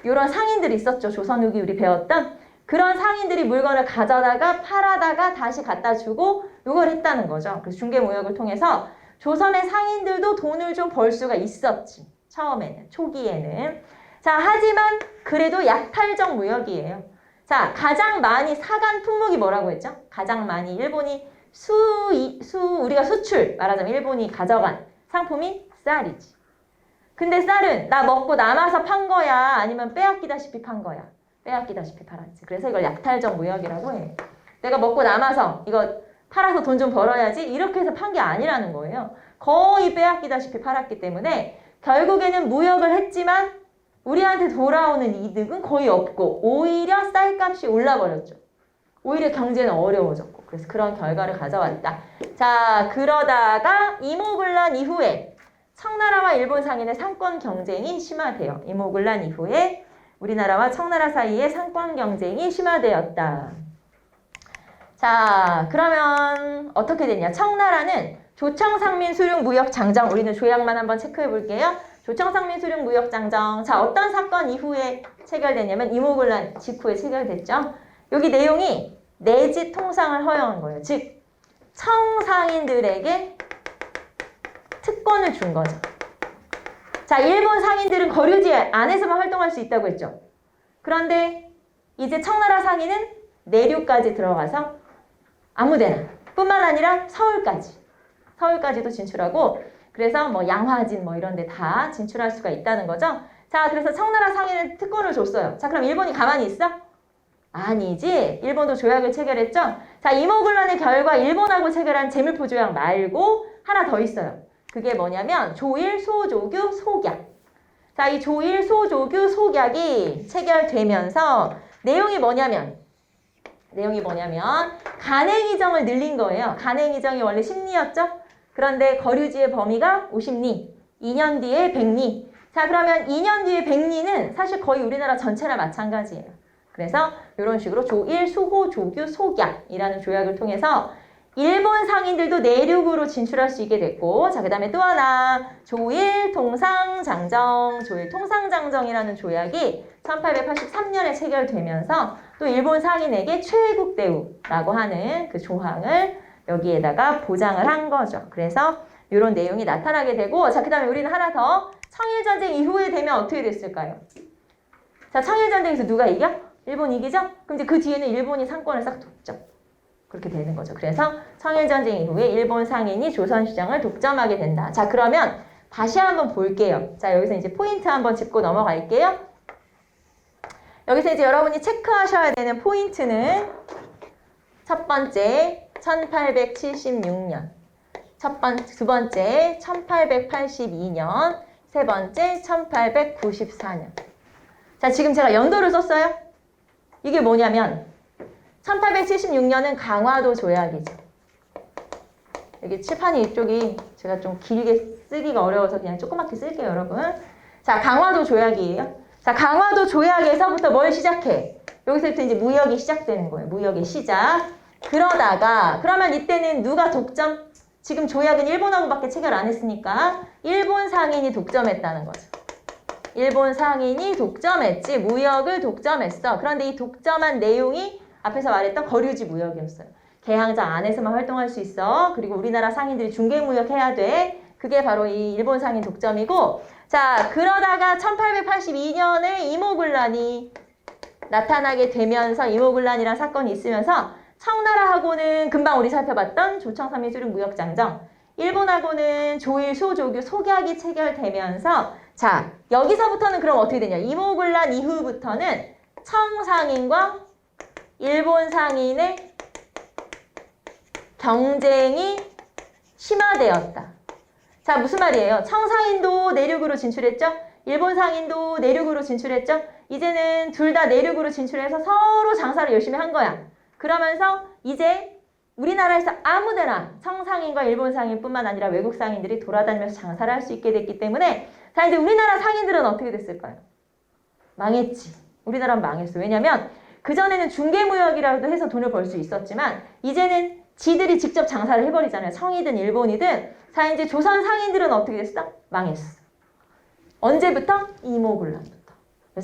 이런 상인들이 있었죠. 조선 후기 우리 배웠던 그런 상인들이 물건을 가져다가 팔아다가 다시 갖다 주고 이걸 했다는 거죠. 그래서 중개무역을 통해서 조선의 상인들도 돈을 좀 벌 수가 있었지. 처음에는 초기에는 자 하지만 그래도 약탈적 무역이에요. 자, 가장 많이 사간 품목이 뭐라고 했죠? 가장 많이 일본이 우리가 수출, 말하자면 일본이 가져간 상품이 쌀이지. 근데 쌀은 나 먹고 남아서 판 거야? 아니면 빼앗기다시피 판 거야? 빼앗기다시피 팔았지. 그래서 이걸 약탈적 무역이라고 해. 내가 먹고 남아서 이거 팔아서 돈 좀 벌어야지 이렇게 해서 판 게 아니라는 거예요. 거의 빼앗기다시피 팔았기 때문에 결국에는 무역을 했지만 우리한테 돌아오는 이득은 거의 없고 오히려 쌀값이 올라버렸죠. 오히려 경제는 어려워졌고 그래서 그런 결과를 가져왔다. 자, 그러다가 이모군란 이후에 청나라와 일본 상인의 상권 경쟁이 심화돼요. 이모군란 이후에 우리나라와 청나라 사이의 상권 경쟁이 심화되었다. 자, 그러면 어떻게 됐냐? 청나라는 조청상민수륙무역장정, 우리는 조약만 한번 체크해 볼게요. 조청상민수륙무역장정. 자, 어떤 사건 이후에 체결됐냐면 이모군란 직후에 체결됐죠. 여기 내용이 내지 통상을 허용한 거예요. 즉, 청상인들에게 특권을 준 거죠. 자, 일본 상인들은 거류지 안에서만 활동할 수 있다고 했죠. 그런데 이제 청나라 상인은 내륙까지 들어가서 아무데나 뿐만 아니라 서울까지도 진출하고 그래서 뭐 양화진 뭐 이런 데 다 진출할 수가 있다는 거죠. 자, 그래서 청나라 상인은 특권을 줬어요. 자, 그럼 일본이 가만히 있어? 아니지. 일본도 조약을 체결했죠. 자, 이모군란의 결과 일본하고 체결한 재물포 조약 말고 하나 더 있어요. 그게 뭐냐면 조일 소조규 소약. 자, 이 조일 소조규 소약이 체결되면서 내용이 뭐냐면 간행이정을 늘린 거예요. 간행이정이 원래 10리였죠? 그런데 거류지의 범위가 50리, 2년 뒤에 100리. 자, 그러면 2년 뒤에 100리는 사실 거의 우리나라 전체랑 마찬가지예요. 그래서 이런 식으로 조일 수호 조규 소약이라는 조약을 통해서 일본 상인들도 내륙으로 진출할 수 있게 됐고, 자, 그 다음에 또 하나 조일 통상장정이라는 조약이 1883년에 체결되면서 또 일본 상인에게 최애국 대우라고 하는 그 조항을 여기에다가 보장을 한 거죠. 그래서 이런 내용이 나타나게 되고, 자, 그 다음에 우리는 하나 더 청일전쟁 이후에 되면 어떻게 됐을까요? 자, 청일전쟁에서 누가 이겨? 일본 이기죠? 그럼 이제 그 뒤에는 일본이 상권을 싹 독점. 그렇게 되는 거죠. 그래서 청일전쟁 이후에 일본 상인이 조선시장을 독점하게 된다. 자, 그러면 다시 한번 볼게요. 자, 여기서 이제 포인트 한번 짚고 넘어갈게요. 여기서 이제 여러분이 체크하셔야 되는 포인트는 첫 번째 1876년, 두 번째 1882년, 세 번째 1894년. 자, 지금 제가 연도를 썼어요. 이게 뭐냐면 1876년은 강화도 조약이죠. 여기 칠판이 이쪽이 제가 좀 길게 쓰기가 어려워서 그냥 조그맣게 쓸게요, 여러분. 자, 강화도 조약이에요. 자, 강화도 조약에서부터 뭘 시작해? 여기서부터 이제 무역이 시작되는 거예요. 무역의 시작. 그러면 이때는 누가 독점? 지금 조약은 일본하고밖에 체결 안 했으니까 일본 상인이 독점했다는 거죠. 일본 상인이 독점했지, 무역을 독점했어. 그런데 이 독점한 내용이 앞에서 말했던 거류지 무역이었어요. 개항장 안에서만 활동할 수 있어. 그리고 우리나라 상인들이 중개무역 해야 돼. 그게 바로 이 일본 상인 독점이고, 자, 그러다가 1882년에 이모군란이 나타나게 되면서 이모군란이라는 사건이 있으면서 청나라하고는 금방 우리 살펴봤던 조청삼민수륙무역장정, 일본하고는 조일 소조규 소약이 체결되면서, 자, 여기서부터는 그럼 어떻게 되냐? 이모군란 이후부터는 청상인과 일본 상인의 경쟁이 심화되었다. 자, 무슨 말이에요? 청상인도 내륙으로 진출했죠? 일본 상인도 내륙으로 진출했죠? 이제는 둘 다 내륙으로 진출해서 서로 장사를 열심히 한 거야. 그러면서 이제 우리나라에서 아무데나 청상인과 일본 상인뿐만 아니라 외국 상인들이 돌아다니면서 장사를 할 수 있게 됐기 때문에, 자, 이제 우리나라 상인들은 어떻게 됐을까요? 망했지. 우리나라는 망했어. 왜냐면 그전에는 중개무역이라도 해서 돈을 벌 수 있었지만 이제는 지들이 직접 장사를 해버리잖아요. 청이든 일본이든. 자, 이제 조선 상인들은 어떻게 됐어? 망했어. 언제부터? 이모군란부터.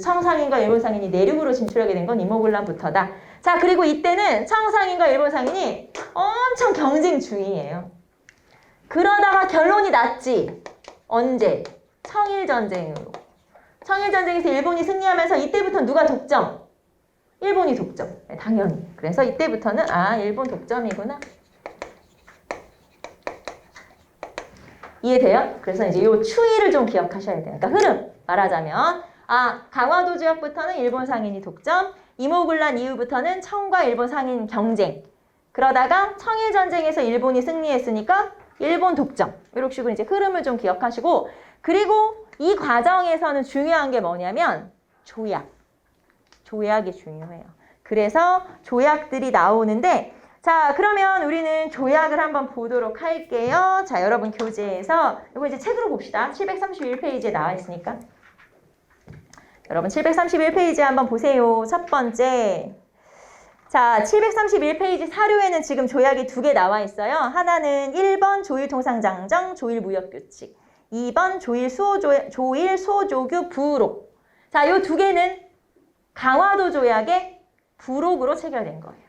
청상인과 일본 상인이 내륙으로 진출하게 된 건 이모군란부터다. 자, 그리고 이때는 청상인과 일본 상인이 엄청 경쟁 중이에요. 그러다가 결론이 났지. 언제? 청일전쟁으로. 청일전쟁에서 일본이 승리하면서 이때부터 누가 독점? 일본이 독점. 네, 당연히. 그래서 이때부터는 일본 독점이구나. 이해돼요? 그래서 이제 이 추이를 좀 기억하셔야 돼요. 그러니까 흐름 말하자면 강화도 조약부터는 일본 상인이 독점, 이모군란 이후부터는 청과 일본 상인 경쟁. 그러다가 청일전쟁에서 일본이 승리했으니까 일본 독점. 이런 식으로 이제 흐름을 좀 기억하시고, 그리고 이 과정에서는 중요한 게 뭐냐면 조약. 조약이 중요해요. 그래서 조약들이 나오는데, 자, 그러면 우리는 조약을 한번 보도록 할게요. 자, 여러분 교재에서 이거 이제 책으로 봅시다. 731페이지에 나와 있으니까. 여러분 731페이지 한번 보세요. 첫 번째. 자, 731페이지 사료에는 지금 조약이 2개 나와 있어요. 하나는 1번 조일통상장정 조일무역규칙, 2번 조일수호조규 부록. 자, 요 2개는 강화도 조약의 부록으로 체결된 거예요.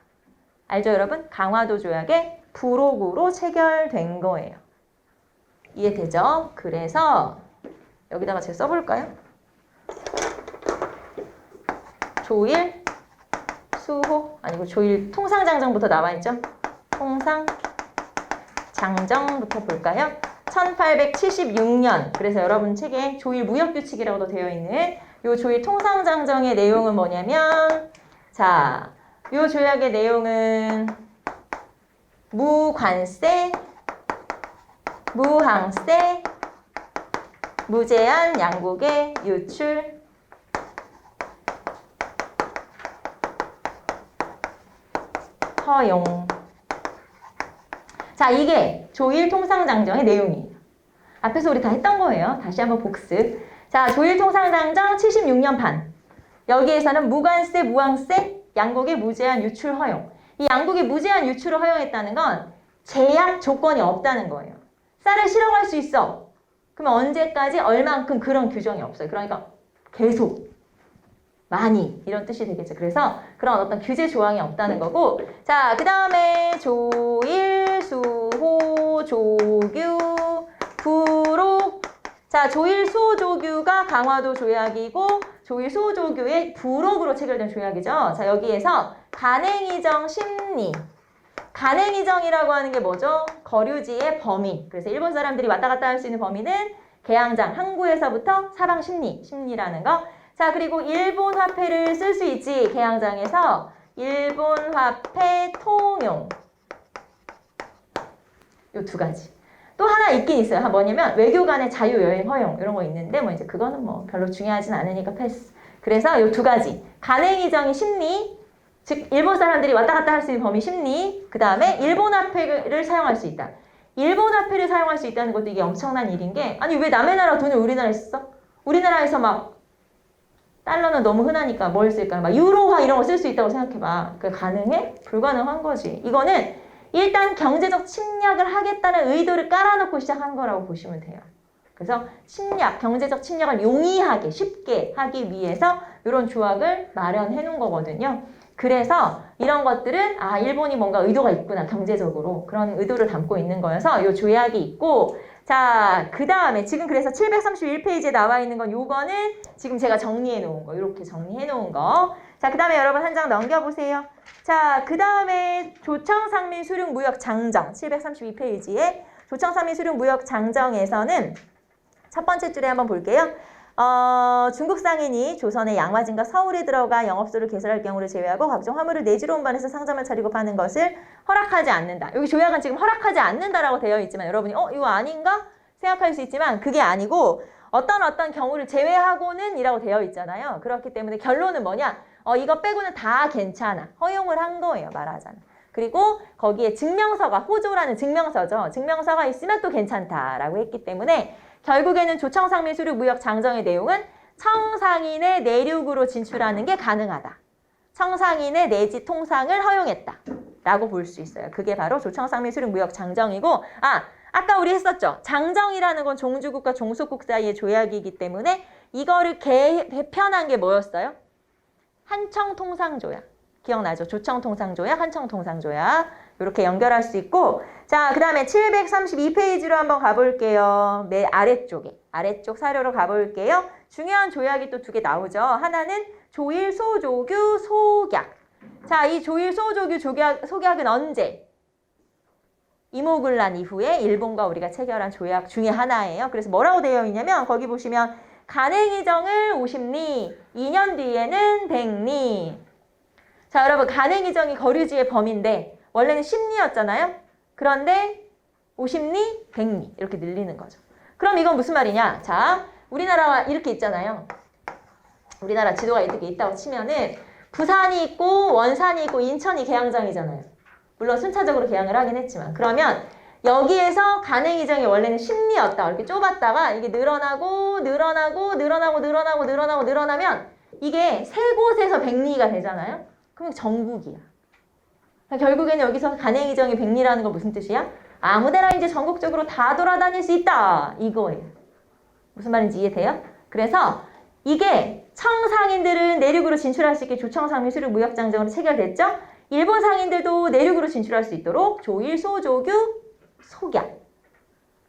알죠, 여러분? 강화도 조약의 부록으로 체결된 거예요. 이해되죠? 그래서 여기다가 제가 써볼까요? 조일 수호 아니고 조일 통상장정부터 나와 있죠? 통상장정부터 볼까요? 1876년. 그래서 여러분 책에 조일 무역규칙이라고도 되어 있는 요 조일 통상장정의 내용은 뭐냐면, 자, 요 조약의 내용은 무관세, 무항세, 무제한 양국의 유출, 허용. 자, 이게 조일통상장정의 내용이에요. 앞에서 우리 다 했던 거예요. 다시 한번 복습. 자, 조일통상장정 76년판. 여기에서는 무관세, 무항세, 양국의 무제한 유출 허용. 이 양국의 무제한 유출을 허용했다는 건 제약 조건이 없다는 거예요. 쌀을 실어갈 수 있어. 그러면 언제까지 얼만큼 그런 규정이 없어요. 그러니까 계속. 많이 이런 뜻이 되겠죠. 그래서 그런 어떤 규제 조항이 없다는 거고, 자, 그 다음에 조일, 수호, 조규, 부록. 자, 조일, 수호, 조규가 강화도 조약이고 조일, 수호, 조규의 부록으로 체결된 조약이죠. 자, 여기에서 간행이정 심리. 간행이정이라고 하는 게 뭐죠? 거류지의 범위. 그래서 일본 사람들이 왔다 갔다 할 수 있는 범위는 개항장, 항구에서부터 사방 심리라는 거. 자, 그리고 일본 화폐를 쓸 수 있지. 개항장에서 일본 화폐 통용. 요 2가지. 또 하나 있긴 있어요. 뭐냐면 외교 간의 자유여행 허용 이런 거 있는데 뭐 이제 그거는 뭐 별로 중요하진 않으니까 패스. 그래서 요 2가지. 간행이정이 심리, 즉 일본 사람들이 왔다 갔다 할 수 있는 범위 심리. 그 다음에 일본 화폐를 사용할 수 있다. 일본 화폐를 사용할 수 있다는 것도 이게 엄청난 일인 게, 아니 왜 남의 나라 돈을 우리나라에 써? 우리나라에서 막 달러는 너무 흔하니까 뭘 쓸까? 막 유로화 이런 거 쓸 수 있다고 생각해봐. 그게 가능해? 불가능한 거지. 이거는 일단 경제적 침략을 하겠다는 의도를 깔아놓고 시작한 거라고 보시면 돼요. 그래서 침략, 경제적 침략을 용이하게, 쉽게 하기 위해서 이런 조약을 마련해 놓은 거거든요. 그래서 이런 것들은 아, 일본이 뭔가 의도가 있구나, 경제적으로. 그런 의도를 담고 있는 거여서 이 조약이 있고, 자, 그 다음에 지금 그래서 731페이지에 나와 있는 건 요거는 지금 제가 정리해 놓은 거, 이렇게 정리해 놓은 거. 자, 그 다음에 여러분 한 장 넘겨보세요. 자, 그 다음에 조청상민 수륙무역장정 732페이지에 조청상민 수륙무역장정에서는 첫 번째 줄에 한번 볼게요. 중국 상인이 조선의 양화진과 서울에 들어가 영업소를 개설할 경우를 제외하고 각종 화물을 내지로 운반해서 상점을 차리고 파는 것을 허락하지 않는다. 여기 조약은 지금 허락하지 않는다라고 되어 있지만 여러분이 이거 아닌가? 생각할 수 있지만 그게 아니고 어떤 경우를 제외하고는 이라고 되어 있잖아요. 그렇기 때문에 결론은 뭐냐? 이거 빼고는 다 괜찮아. 허용을 한 거예요, 말하자면. 그리고 거기에 증명서가, 호조라는 증명서죠. 증명서가 있으면 또 괜찮다라고 했기 때문에 결국에는 조청상민 수륙무역 장정의 내용은 청상인의 내륙으로 진출하는 게 가능하다. 청상인의 내지 통상을 허용했다. 라고 볼 수 있어요. 그게 바로 조청상민 수륙무역 장정이고, 아까 우리 했었죠. 장정이라는 건 종주국과 종속국 사이의 조약이기 때문에 이거를 개편한 게 뭐였어요? 한청통상조약. 기억나죠? 조청통상조약, 한청통상조약. 이렇게 연결할 수 있고, 자, 그 다음에 732페이지로 한번 가볼게요. 맨 아래쪽 사료로 가볼게요. 중요한 조약이 또 2개 나오죠. 하나는 조일소조규 소약. 자, 이 조일소조규 소약은 언제? 이모군란 이후에 일본과 우리가 체결한 조약 중에 하나예요. 그래서 뭐라고 되어 있냐면 거기 보시면 간행이정을 50리, 2년 뒤에는 100리. 자, 여러분 간행이정이 거류지의 범위인데 원래는 10리였잖아요. 그런데 50리, 100리 이렇게 늘리는 거죠. 그럼 이건 무슨 말이냐? 자, 우리나라가 이렇게 있잖아요. 우리나라 지도가 이렇게 있다고 치면은 부산이 있고 원산이 있고 인천이 계양장이잖아요. 물론 순차적으로 계양을 하긴 했지만 그러면 여기에서 간행이정이 원래는 10리였다. 이렇게 좁았다가 이게 늘어나면 이게 세 곳에서 100리가 되잖아요. 그럼 전국이야. 그러니까 결국에는 여기서 간행이정이 100리라는 건 무슨 뜻이야? 아무데나 이제 전국적으로 다 돌아다닐 수 있다. 이거예요. 무슨 말인지 이해돼요? 그래서 이게 청상인들은 내륙으로 진출할 수 있게 조청상민 수륙 무역장정으로 체결됐죠? 일본 상인들도 내륙으로 진출할 수 있도록 조일, 소조규, 속약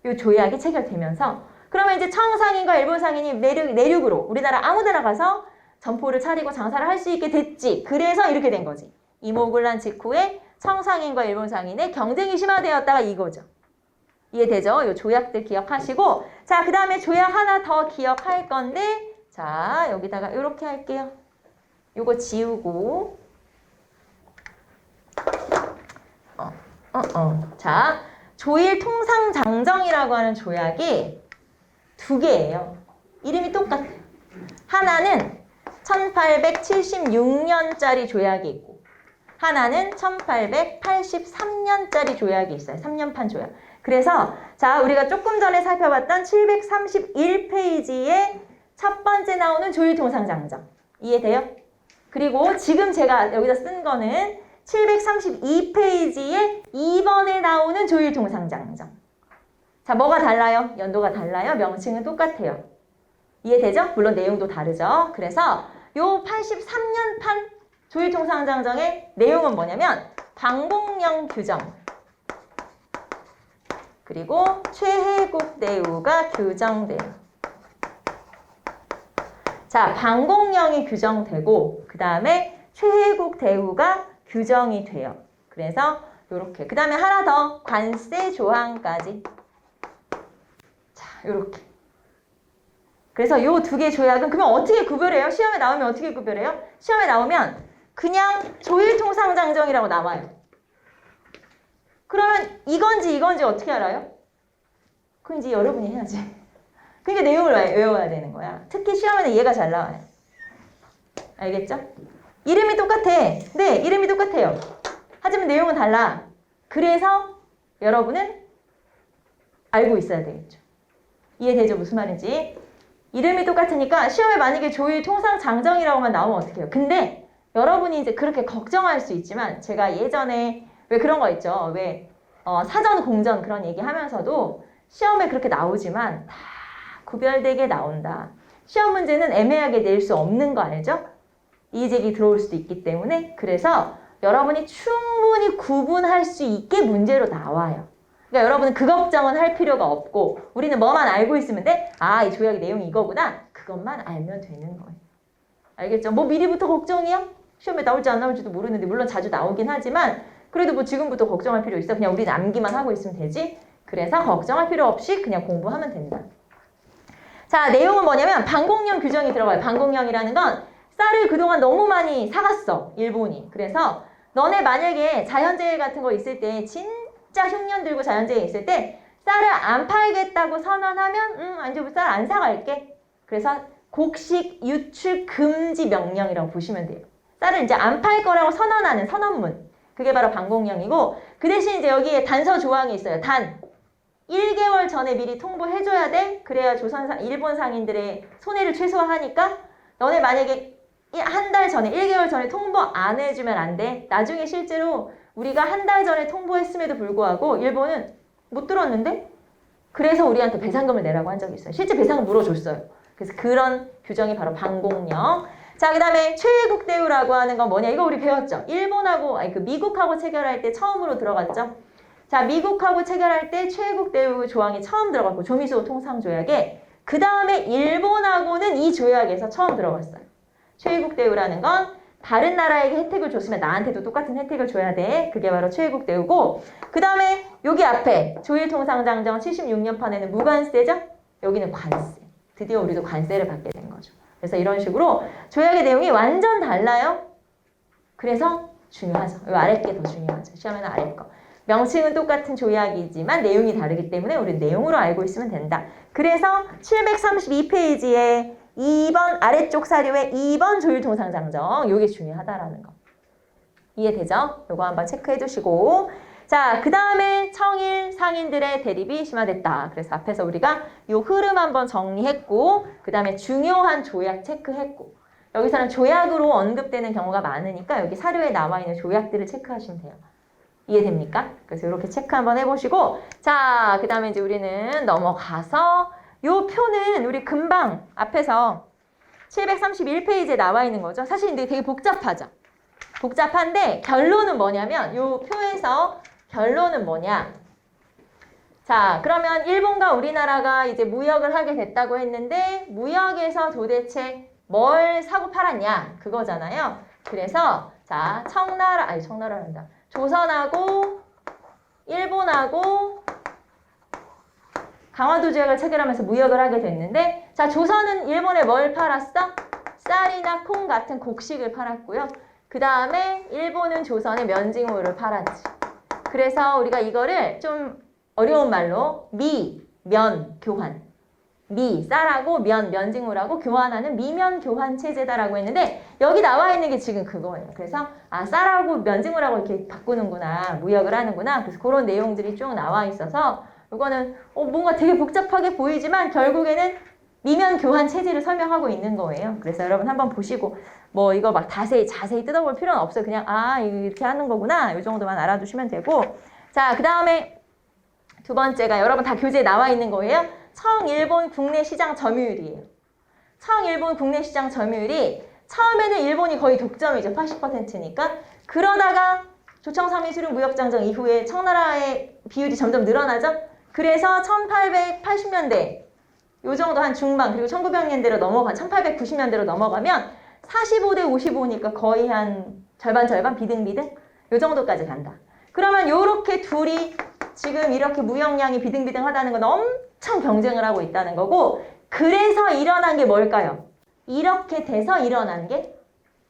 이 조약이 체결되면서 그러면 이제 청상인과 일본 상인이 내륙으로 우리나라 아무데나 가서 점포를 차리고 장사를 할 수 있게 됐지. 그래서 이렇게 된 거지. 이모군란 직후에 청상인과 일본 상인의 경쟁이 심화되었다가 이거죠. 이해되죠? 이 조약들 기억하시고 자, 그 다음에 조약 하나 더 기억할 건데 자, 여기다가 이렇게 할게요. 요거 지우고 자, 조일 통상장정이라고 하는 조약이 두 개예요. 이름이 똑같아요. 하나는 1876년짜리 조약이 있고 하나는 1883년짜리 조약이 있어요. 3년판 조약. 그래서 자, 우리가 조금 전에 살펴봤던 731페이지에 첫 번째 나오는 조일 통상장정. 이해돼요? 그리고 지금 제가 여기다 쓴 거는 732페이지에 2번에 나오는 조일 통상장정. 자, 뭐가 달라요? 연도가 달라요? 명칭은 똑같아요. 이해되죠? 물론 내용도 다르죠. 그래서 요 83년판 조일 통상장정의 내용은 뭐냐면 방공령 규정 그리고 최혜국 대우가 규정돼요. 자, 방공령이 규정되고 그 다음에 최혜국 대우가 규정이 돼요. 그래서 요렇게. 그 다음에 하나 더 관세 조항까지. 자, 요렇게. 그래서 요 두 개 조약은 그러면 어떻게 구별해요? 시험에 나오면 어떻게 구별해요? 시험에 나오면 그냥 조일통상장정이라고 나와요. 그러면 이건지 어떻게 알아요? 그럼 이제 여러분이 해야지. 그러니까 내용을 외워야 되는 거야. 특히 시험에는 얘가 잘 나와요. 알겠죠? 이름이 똑같아. 네, 이름이 똑같아요. 하지만 내용은 달라. 그래서 여러분은 알고 있어야 되겠죠. 이해되죠? 무슨 말인지. 이름이 똑같으니까 시험에 만약에 조일 통상장정이라고만 나오면 어떡해요? 근데 여러분이 이제 그렇게 걱정할 수 있지만 제가 예전에 왜 그런 거 있죠? 왜 사전 공전 그런 얘기 하면서도 시험에 그렇게 나오지만 다 구별되게 나온다. 시험 문제는 애매하게 낼 수 없는 거 알죠? 이의제기 들어올 수도 있기 때문에 그래서 여러분이 충분히 구분할 수 있게 문제로 나와요. 그러니까 여러분은 그 걱정은 할 필요가 없고 우리는 뭐만 알고 있으면 돼? 아, 이 조약의 내용이 이거구나. 그것만 알면 되는 거예요. 알겠죠? 뭐 미리부터 걱정이야? 시험에 나올지 안 나올지도 모르는데 물론 자주 나오긴 하지만 그래도 뭐 지금부터 걱정할 필요 있어? 그냥 우리는 암기만 하고 있으면 되지? 그래서 걱정할 필요 없이 그냥 공부하면 된다. 자, 내용은 뭐냐면 방공령 규정이 들어가요. 방공령이라는 건 쌀을 그동안 너무 많이 사갔어. 일본이. 그래서 너네 만약에 자연재해 같은 거 있을 때 진짜 흉년 들고 자연재해 있을 때 쌀을 안 팔겠다고 선언하면 이제 쌀 안 사갈게. 그래서 곡식 유출 금지 명령이라고 보시면 돼요. 쌀을 이제 안 팔 거라고 선언하는 선언문. 그게 바로 방공령이고 그 대신 이제 여기에 단서 조항이 있어요. 단 1개월 전에 미리 통보해줘야 돼. 그래야 일본 상인들의 손해를 최소화하니까 너네 만약에 한 달 전에 1개월 전에 통보 안 해주면 안 돼. 나중에 실제로 우리가 한 달 전에 통보했음에도 불구하고 일본은 못 들었는데 그래서 우리한테 배상금을 내라고 한 적이 있어요. 실제 배상금 물어줬어요. 그래서 그런 규정이 바로 방공령. 자, 그 다음에 최혜국 대우라고 하는 건 뭐냐? 이거 우리 배웠죠? 미국하고 체결할 때 처음으로 들어갔죠? 자, 미국하고 체결할 때 최혜국 대우 조항이 처음 들어갔고 조미소 통상조약에 그 다음에 일본하고는 이 조약에서 처음 들어갔어요. 최혜국 대우라는 건 다른 나라에게 혜택을 줬으면 나한테도 똑같은 혜택을 줘야 돼. 그게 바로 최혜국 대우고 그 다음에 여기 앞에 조일통상장정 76년판에는 무관세죠? 여기는 관세. 드디어 우리도 관세를 받게 된 거죠. 그래서 이런 식으로 조약의 내용이 완전 달라요. 그래서 중요하죠. 이 아래 게 더 중요하죠. 시험에는 아래 거. 명칭은 똑같은 조약이지만 내용이 다르기 때문에 우리 내용으로 알고 있으면 된다. 그래서 732페이지에 2번 아래쪽 사료에 2번 조율통상장정 요게 중요하다라는 거. 이해되죠? 요거 한번 체크해 두시고 자, 그 다음에 청일 상인들의 대립이 심화됐다. 그래서 앞에서 우리가 요 흐름 한번 정리했고 그 다음에 중요한 조약 체크했고 여기서는 조약으로 언급되는 경우가 많으니까 여기 사료에 나와 있는 조약들을 체크하시면 돼요. 이해됩니까? 그래서 이렇게 체크 한번 해보시고 자, 그 다음에 이제 우리는 넘어가서 요 표는 우리 금방 앞에서 731페이지에 나와 있는 거죠. 사실 근데 되게 복잡하죠. 복잡한데 결론은 뭐냐면 요 표에서 결론은 뭐냐. 자, 그러면 일본과 우리나라가 이제 무역을 하게 됐다고 했는데 무역에서 도대체 뭘 사고 팔았냐 그거잖아요. 그래서 자, 청나라란다. 조선하고 일본하고 강화도 조약을 체결하면서 무역을 하게 됐는데 자, 조선은 일본에 뭘 팔았어? 쌀이나 콩 같은 곡식을 팔았고요. 그 다음에 일본은 조선에 면징후를 팔았지. 그래서 우리가 이거를 좀 어려운 말로 면 교환. 쌀하고 면징후라고 교환하는 미면 교환 체제다라고 했는데 여기 나와 있는 게 지금 그거예요. 그래서 쌀하고 면징후라고 이렇게 바꾸는구나. 무역을 하는구나. 그래서 그런 내용들이 쭉 나와 있어서 이거는 뭔가 되게 복잡하게 보이지만 결국에는 미면 교환 체제를 설명하고 있는 거예요. 그래서 여러분 한번 보시고 뭐 이거 막 자세히 뜯어볼 필요는 없어요. 그냥 이렇게 하는 거구나. 이 정도만 알아두시면 되고 자, 그 다음에 두 번째가 여러분 다 교재에 나와 있는 거예요. 청일본 국내 시장 점유율이에요. 청일본 국내 시장 점유율이 처음에는 일본이 거의 독점이죠. 80%니까. 그러다가 조청 3위 수륙 무역장정 이후에 청나라의 비율이 점점 늘어나죠. 그래서 1880년대 요 정도 한 중반 그리고 1900년대로 1890년대로 넘어가면 45대 55니까 거의 한 절반 비등비등 요 정도까지 간다. 그러면 요렇게 둘이 지금 이렇게 무역량이 비등비등하다는 건 엄청 경쟁을 하고 있다는 거고 그래서 일어난 게 뭘까요? 이렇게 돼서 일어난 게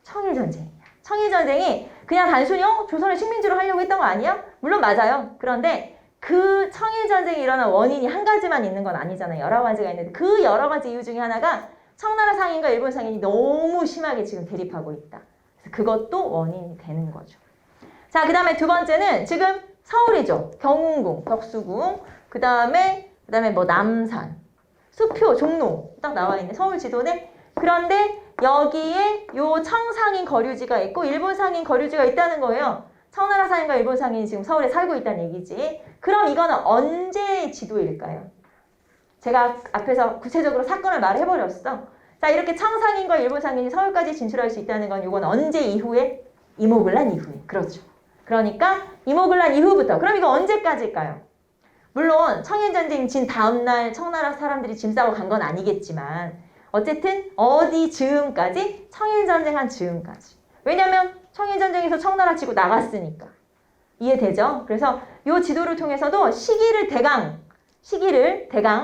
청일전쟁이에요. 청일전쟁이 그냥 단순히 조선을 식민지로 하려고 했던 거 아니야? 물론 맞아요. 그런데 그 청일전쟁이 일어난 원인이 한 가지만 있는 건 아니잖아요. 여러 가지가 있는데 그 여러 가지 이유 중에 하나가 청나라 상인과 일본 상인이 너무 심하게 지금 대립하고 있다. 그래서 그것도 원인이 되는 거죠. 자, 그 다음에 두 번째는 지금 서울이죠. 경운궁, 덕수궁, 그 다음에 뭐 남산, 수표, 종로 딱 나와 있는 서울 지도네. 그런데 여기에 요 청상인 거류지가 있고 일본 상인 거류지가 있다는 거예요. 청나라 상인과 일본 상인이 지금 서울에 살고 있다는 얘기지. 그럼 이거는 언제 지도일까요? 제가 앞에서 구체적으로 사건을 말해버렸어. 자, 이렇게 청상인과 일본 상인이 서울까지 진출할 수 있다는 건 이건 언제 이후에? 이모군란 이후에. 그렇죠. 그러니까 이모군란 이후부터. 그럼 이거 언제까지일까요? 물론 청일전쟁 진 다음날 청나라 사람들이 짐 싸고 간 건 아니겠지만 어쨌든 어디 즈음까지? 청일전쟁 한 즈음까지. 왜냐면 청일전쟁에서 청나라 치고 나갔으니까. 이해되죠? 그래서 이 지도를 통해서도 시기를 대강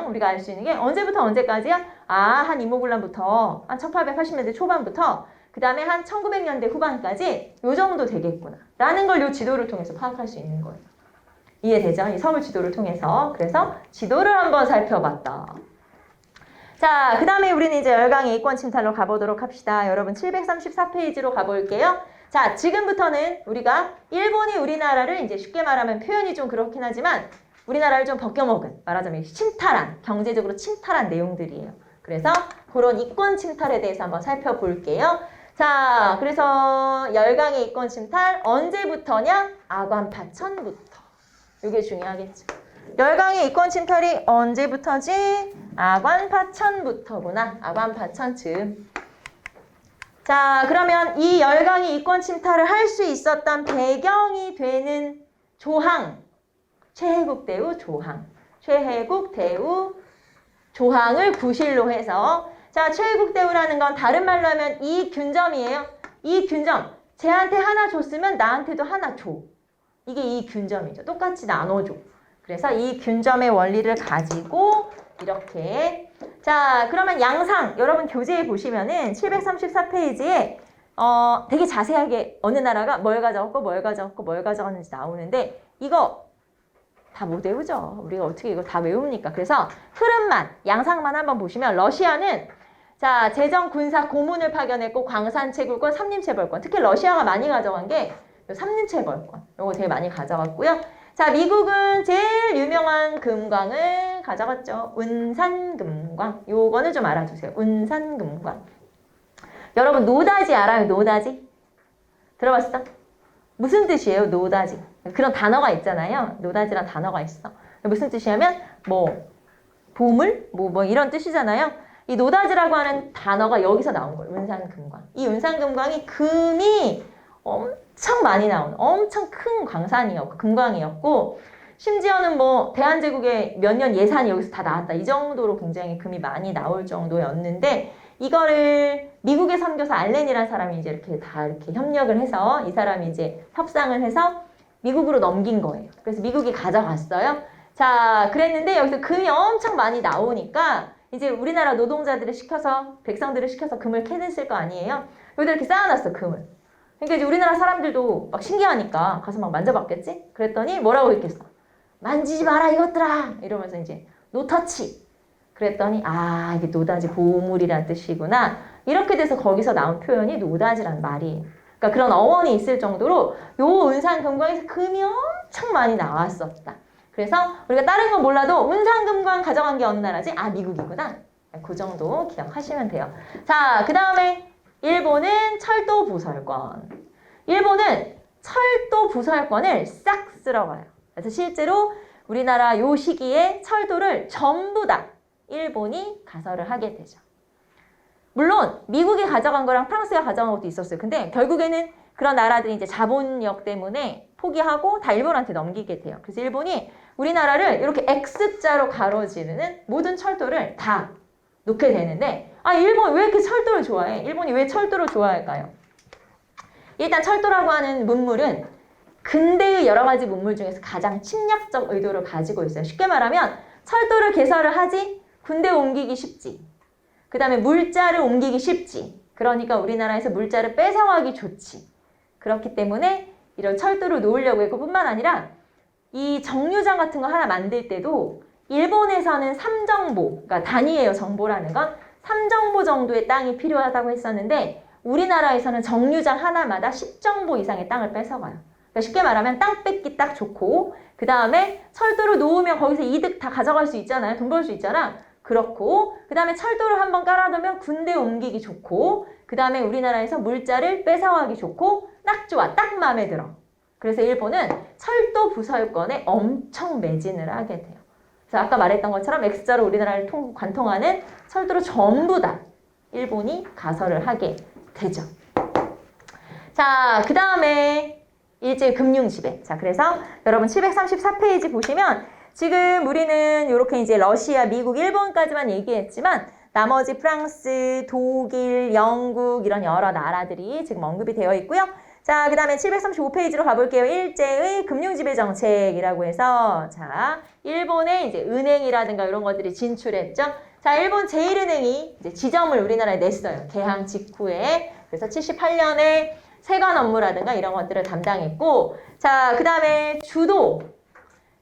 우리가 알 수 있는 게 언제부터 언제까지야? 한 이모군란부터 한 1880년대 초반부터 그 다음에 한 1900년대 후반까지 요 정도 되겠구나 라는 걸 이 지도를 통해서 파악할 수 있는 거예요. 이해되죠? 이 서울 지도를 통해서. 그래서 지도를 한번 살펴봤다. 자, 그 다음에 우리는 이제 열강의 이권 침탈로 가보도록 합시다. 여러분 734페이지로 가볼게요. 자, 지금부터는 우리가 일본이 우리나라를 이제 쉽게 말하면 표현이 좀 그렇긴 하지만 우리나라를 좀 벗겨먹은, 말하자면 침탈한, 경제적으로 침탈한 내용들이에요. 그래서 그런 이권 침탈에 대해서 한번 살펴볼게요. 자, 그래서 열강의 이권 침탈 언제부터냐? 아관파천부터. 이게 중요하겠죠. 열강의 이권 침탈이 언제부터지? 아관파천부터구나. 아관파천 즈음. 자, 그러면 이 열강의 이권 침탈을 할 수 있었던 배경이 되는 조항. 최혜국 대우 조항. 최혜국 대우 조항을 구실로 해서 자, 최혜국 대우라는 건 다른 말로 하면 이 균점이에요. 이 균점. 쟤한테 하나 줬으면 나한테도 하나 줘. 이게 이 균점이죠. 똑같이 나눠줘. 그래서 이 균점의 원리를 가지고 이렇게 자, 그러면 양상 여러분 교재에 보시면은 734페이지에 되게 자세하게 어느 나라가 뭘 가져갔고 뭘 가져갔고 뭘 가져갔는지 나오는데 이거 다 못 외우죠. 우리가 어떻게 이거 다 외웁니까? 그래서 흐름만, 양상만 한번 보시면 러시아는 자, 재정, 군사, 고문을 파견했고 광산 채굴권, 삼림체벌권. 특히 러시아가 많이 가져간 게 삼림체벌권. 요거 되게 많이 가져갔고요. 자, 미국은 제일 유명한 금광을 가져갔죠. 운산금광. 요거는 좀 알아주세요. 운산금광. 여러분 노다지 알아요? 노다지? 들어봤어? 무슨 뜻이에요? 노다지. 그런 단어가 있잖아요. 노다지란 단어가 있어. 무슨 뜻이냐면 뭐 보물? 뭐 이런 뜻이잖아요. 이 노다지라고 하는 단어가 여기서 나온 거예요. 운산금광. 이 운산금광이 금이 엄청 많이 나오는 엄청 큰 광산이었고 금광이었고 심지어는 뭐 대한제국의 몇 년 예산이 여기서 다 나왔다. 이 정도로 굉장히 금이 많이 나올 정도였는데 이거를 미국의 선교사 알렌이라는 사람이 이제 이렇게 다 이렇게 협력을 해서 이 사람이 이제 협상을 해서 미국으로 넘긴 거예요. 그래서 미국이 가져갔어요. 자, 그랬는데 여기서 금이 엄청 많이 나오니까 이제 우리나라 노동자들을 시켜서 백성들을 시켜서 금을 캐냈을 거 아니에요. 여기다 이렇게 쌓아놨어, 금을. 그러니까 이제 우리나라 사람들도 막 신기하니까 가서 막 만져봤겠지? 그랬더니 뭐라고 했겠어? 만지지 마라 이것들아! 이러면서 이제 노터치. 그랬더니 아 이게 노다지 보물이란 뜻이구나. 이렇게 돼서 거기서 나온 표현이 노다지란 말이에요. 그러니까 그런 어원이 있을 정도로 요 운산금광에서 금이 엄청 많이 나왔었다. 그래서 우리가 다른 건 몰라도 운산금광 가져간 게 어느 나라지? 아 미국이구나. 그 정도 기억하시면 돼요. 자, 그 다음에 일본은 철도 부설권. 일본은 철도 부설권을 싹 쓸어가요. 그래서 실제로 우리나라 요 시기에 철도를 전부 다 일본이 가설을 하게 되죠. 물론 미국이 가져간 거랑 프랑스가 가져간 것도 있었어요. 근데 결국에는 그런 나라들이 이제 자본력 때문에 포기하고 다 일본한테 넘기게 돼요. 그래서 일본이 우리나라를 이렇게 X자로 가로지르는 모든 철도를 다 놓게 되는데 아 일본 왜 이렇게 철도를 좋아해? 일본이 왜 철도를 좋아할까요? 일단 철도라고 하는 문물은 근대의 여러 가지 문물 중에서 가장 침략적 의도를 가지고 있어요. 쉽게 말하면 철도를 개설을 하지 군대 옮기기 쉽지. 그 다음에 물자를 옮기기 쉽지. 그러니까 우리나라에서 물자를 뺏어가기 좋지. 그렇기 때문에 이런 철도를 놓으려고 했고 뿐만 아니라 이 정류장 같은 거 하나 만들 때도 일본에서는 3정보, 그러니까 단위예요. 정보라는 건 3정보 정도의 땅이 필요하다고 했었는데 우리나라에서는 정류장 하나마다 10정보 이상의 땅을 뺏어가요. 그러니까 쉽게 말하면 땅 뺏기 딱 좋고 그 다음에 철도를 놓으면 거기서 이득 다 가져갈 수 있잖아요. 돈 벌 수 있잖아. 그렇고 그 다음에 철도를 한번 깔아두면 군대 옮기기 좋고 그 다음에 우리나라에서 물자를 뺏어가기 좋고 딱 좋아. 딱 마음에 들어. 그래서 일본은 철도 부설권에 엄청 매진을 하게 돼요. 그래서 아까 말했던 것처럼 X자로 우리나라를 관통하는 철도를 전부 다 일본이 가설을 하게 되죠. 자, 그 다음에 일제금융지배. 자, 그래서 여러분 734페이지 보시면 지금 우리는 이렇게 이제 러시아, 미국, 일본까지만 얘기했지만 나머지 프랑스, 독일, 영국 이런 여러 나라들이 지금 언급이 되어 있고요. 자, 그 다음에 735페이지로 가볼게요. 일제의 금융지배 정책이라고 해서 자, 일본의 이제 은행이라든가 이런 것들이 진출했죠. 자, 일본 제1은행이 이제 지점을 우리나라에 냈어요. 개항 직후에. 그래서 78년에 세관 업무라든가 이런 것들을 담당했고 자, 그 다음에 주도.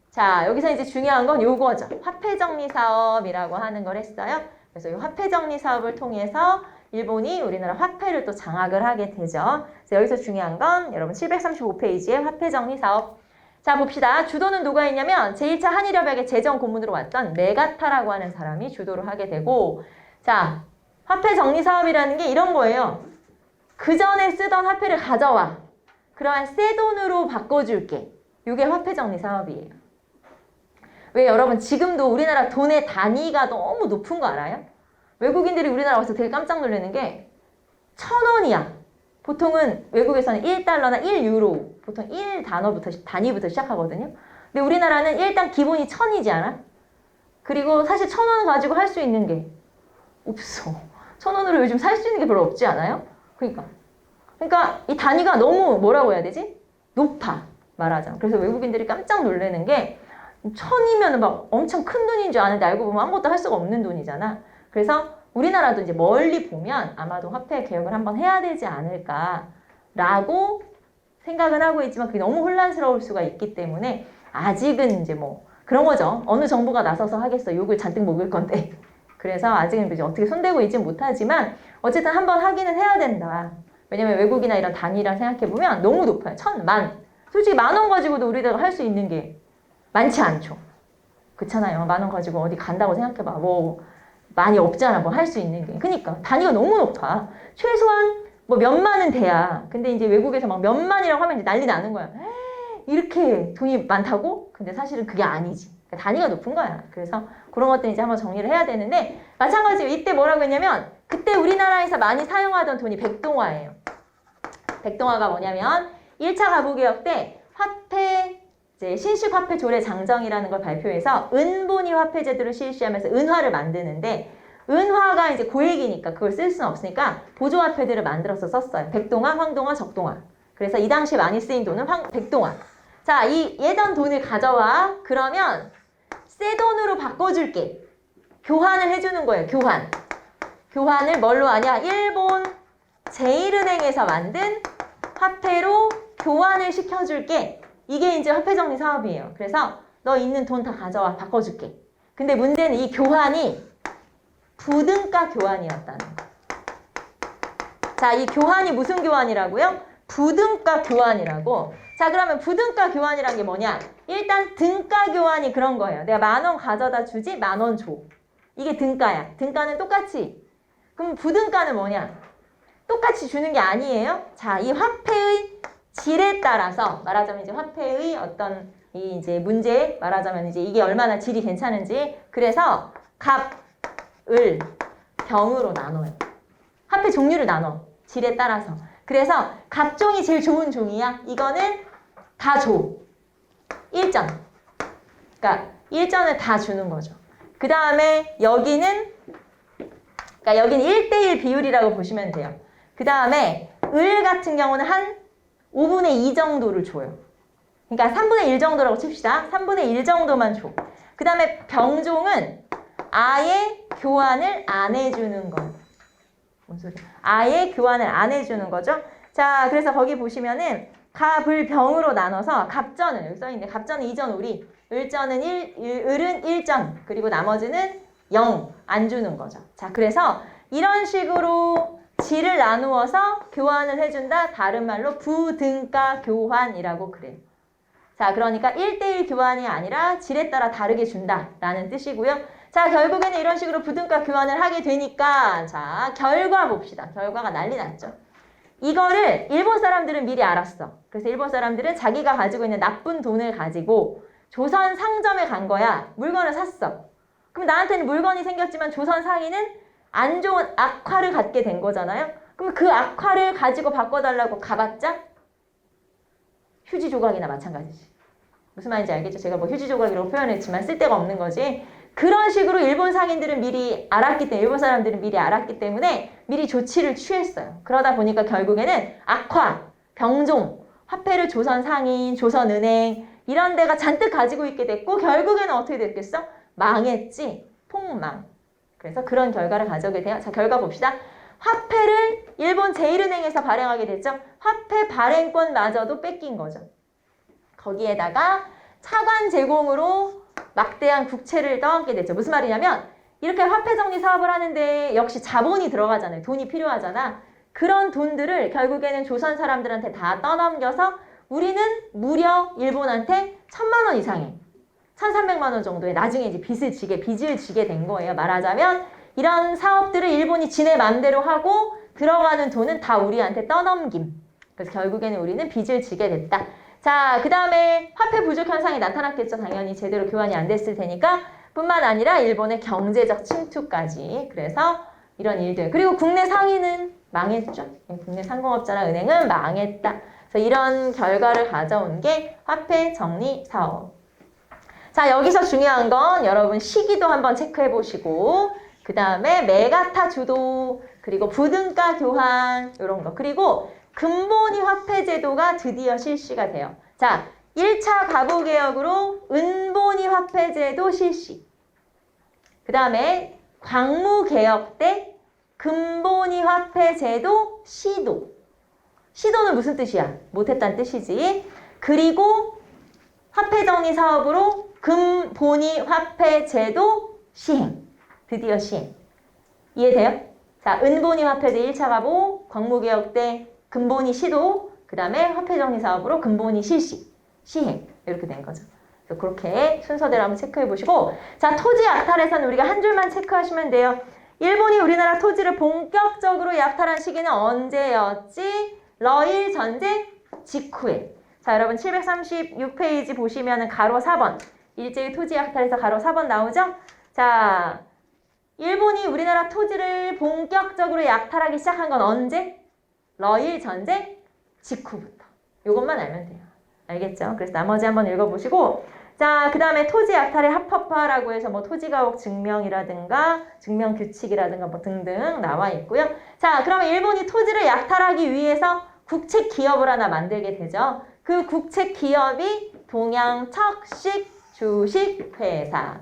자, 여기서 이제 중요한 건 요거죠. 화폐정리 사업이라고 하는 걸 했어요. 그래서 이 화폐정리 사업을 통해서 일본이 우리나라 화폐를 또 장악을 하게 되죠. 그래서 여기서 중요한 건 여러분 735페이지의 화폐정리 사업. 자, 봅시다. 주도는 누가 했냐면 제1차 한일협약의 재정 고문으로 왔던 메가타라고 하는 사람이 주도를 하게 되고 자, 화폐정리 사업이라는 게 이런 거예요. 그 전에 쓰던 화폐를 가져와. 그러면 새 돈으로 바꿔줄게. 이게 화폐정리 사업이에요. 왜 여러분 지금도 우리나라 돈의 단위가 너무 높은 거 알아요? 외국인들이 우리나라 와서 되게 깜짝 놀라는 게 1,000원이야. 보통은 외국에서는 1달러나 1유로 보통 1단위부터 시작하거든요. 근데 우리나라는 일단 기본이 1,000이지 않아? 그리고 사실 1,000원 가지고 할 수 있는 게 없어. 1,000원으로 요즘 살 수 있는 게 별로 없지 않아요? 그러니까 이 단위가 너무 뭐라고 해야 되지? 높아. 말하자면. 그래서 외국인들이 깜짝 놀라는 게 1,000이면 막 엄청 큰 돈인 줄 아는데 알고 보면 아무것도 할 수가 없는 돈이잖아. 그래서 우리나라도 이제 멀리 보면 아마도 화폐 개혁을 한번 해야 되지 않을까라고 생각은 하고 있지만 그게 너무 혼란스러울 수가 있기 때문에 아직은 이제 뭐 그런 거죠. 어느 정부가 나서서 하겠어. 욕을 잔뜩 먹을 건데. 그래서 아직은 이제 어떻게 손대고 있진 못하지만 어쨌든 한번 하기는 해야 된다. 왜냐면 외국이나 이런 단위랑 생각해보면 너무 높아요. 1000만. 솔직히 10,000원 가지고도 우리가 할 수 있는 게 많지 않죠. 그렇잖아요. 10,000원 가지고 어디 간다고 생각해봐. 뭐 많이 없잖아. 뭐 할 수 있는 게. 그러니까 단위가 너무 높아. 최소한 뭐 몇만은 돼야. 근데 이제 외국에서 막 몇만이라고 하면 이제 난리 나는 거야. 이렇게 돈이 많다고? 근데 사실은 그게 아니지. 그러니까 단위가 높은 거야. 그래서 그런 것들 이제 한번 정리를 해야 되는데 마찬가지로 이때 뭐라고 했냐면 그때 우리나라에서 많이 사용하던 돈이 백동화예요. 백동화가 뭐냐면 1차 가부개혁 때 화폐 이제 신식화폐 조례 장정이라는 걸 발표해서 은본위 화폐 제도를 실시하면서 은화를 만드는데 은화가 이제 고액이니까 그걸 쓸 수는 없으니까 보조화폐들을 만들어서 썼어요. 백동화, 황동화, 적동화. 그래서 이 당시 많이 쓰인 돈은 백동화. 자, 이 예전 돈을 가져와. 그러면 새 돈으로 바꿔줄게. 교환을 해주는 거예요. 교환. 교환을 뭘로 하냐? 일본 제1은행에서 만든 화폐로 교환을 시켜줄게. 이게 이제 화폐정리 사업이에요. 그래서 너 있는 돈 다 가져와. 바꿔줄게. 근데 문제는 이 교환이 부등가 교환이었다는 거. 자, 이 교환이 무슨 교환이라고요? 부등가 교환이라고. 자, 그러면 부등가 교환이란 게 뭐냐? 일단 등가 교환이 그런 거예요. 내가 10,000원 가져다 주지 10,000원 줘. 이게 등가야. 등가는 똑같이. 그럼 부등가는 뭐냐? 똑같이 주는 게 아니에요. 자, 이 화폐의 질에 따라서 말하자면 이제 화폐의 어떤 이 이제 문제 말하자면 이제 이게 얼마나 질이 괜찮은지 그래서 갑을 병으로 나눠요. 화폐 종류를 나눠. 질에 따라서. 그래서 갑종이 제일 좋은 종이야. 이거는 다 줘. 일전. 그러니까 일전을 다 주는 거죠. 그 다음에 여기는 그러니까 여기는 1대1 비율이라고 보시면 돼요. 그 다음에 을 같은 경우는 한 5분의 2 정도를 줘요. 그러니까 3분의 1 정도라고 칩시다. 3분의 1 정도만 줘. 그 다음에 병종은 아예 교환을 안 해주는 거. 뭔 소리야? 아예 교환을 안 해주는 거죠. 자, 그래서 거기 보시면은 갑을 병으로 나눠서 갑전은 여기 써있네. 갑전은 이전 우리, 을전은 을은 1전, 그리고 나머지는 0 안 주는 거죠. 자, 그래서 이런 식으로 질을 나누어서 교환을 해준다. 다른 말로 부등가 교환이라고 그래요. 자, 그러니까 1대1 교환이 아니라 질에 따라 다르게 준다라는 뜻이고요. 자, 결국에는 이런 식으로 부등가 교환을 하게 되니까 자, 결과 봅시다. 결과가 난리 났죠. 이거를 일본 사람들은 미리 알았어. 그래서 일본 사람들은 자기가 가지고 있는 나쁜 돈을 가지고 조선 상점에 간 거야. 물건을 샀어. 그럼 나한테는 물건이 생겼지만 조선 상인은 안 좋은 악화를 갖게 된 거잖아요. 그럼 그 악화를 가지고 바꿔달라고 가봤자 휴지 조각이나 마찬가지지. 무슨 말인지 알겠죠? 제가 뭐 휴지 조각이라고 표현했지만 쓸데가 없는 거지. 그런 식으로 일본 상인들은 미리 알았기 때문에 일본 사람들은 미리 알았기 때문에 미리 조치를 취했어요. 그러다 보니까 결국에는 악화, 병종, 화폐를 조선 상인, 조선은행 이런 데가 잔뜩 가지고 있게 됐고 결국에는 어떻게 됐겠어? 망했지. 폭망. 그래서 그런 결과를 가져오게 돼요. 자, 결과 봅시다. 화폐를 일본 제1은행에서 발행하게 됐죠. 화폐 발행권마저도 뺏긴 거죠. 거기에다가 차관 제공으로 막대한 국채를 떠안게 됐죠. 무슨 말이냐면 이렇게 화폐 정리 사업을 하는데 역시 자본이 들어가잖아요. 돈이 필요하잖아. 그런 돈들을 결국에는 조선 사람들한테 다 떠넘겨서 우리는 무려 일본한테 1,000만 원 이상의 1,300만 원 정도의 나중에 이제 빚을 지게 된 거예요. 말하자면 이런 사업들을 일본이 지네 맘대로 하고 들어가는 돈은 다 우리한테 떠넘김. 그래서 결국에는 우리는 빚을 지게 됐다. 자, 그 다음에 화폐 부족 현상이 나타났겠죠. 당연히 제대로 교환이 안 됐을 테니까. 뿐만 아니라 일본의 경제적 침투까지. 그래서 이런 일들. 그리고 국내 상인은 망했죠. 국내 상공업자나 은행은 망했다. 그래서 이런 결과를 가져온 게 화폐 정리 사업. 자, 여기서 중요한 건 여러분 시기도 한번 체크해 보시고 그 다음에 메가타 주도 그리고 부등가 교환 이런 거. 그리고 근본위 화폐 제도가 드디어 실시가 돼요. 자, 1차 가부개혁으로 은본위 화폐 제도 실시. 그 다음에 광무개혁 때 금본위 화폐 제도 시도. 시도는 무슨 뜻이야? 못했다는 뜻이지. 그리고 화폐정리 사업으로 금본위 화폐 제도 시행. 드디어 시행. 이해돼요? 자, 은본위 화폐 제 1차 가보, 광무개혁 때 금본위 시도, 그 다음에 화폐정리 사업으로 금본위 실시, 시행. 이렇게 된 거죠. 그래서 그렇게 순서대로 한번 체크해 보시고, 자, 토지 약탈에서는 우리가 한 줄만 체크하시면 돼요. 일본이 우리나라 토지를 본격적으로 약탈한 시기는 언제였지? 러일 전쟁 직후에. 자, 여러분 736페이지 보시면은 가로 4번. 일제히 토지 약탈에서 가로 4번 나오죠? 자, 일본이 우리나라 토지를 본격적으로 약탈하기 시작한 건 언제? 러일 전쟁 직후부터. 요것만 알면 돼요. 알겠죠? 그래서 나머지 한번 읽어보시고, 자, 그 다음에 토지 약탈의 합법화라고 해서 뭐 토지가옥 증명이라든가 증명규칙이라든가 뭐 등등 나와 있고요. 자, 그러면 일본이 토지를 약탈하기 위해서 국책 기업을 하나 만들게 되죠. 그 국책 기업이 동양척식주식회사.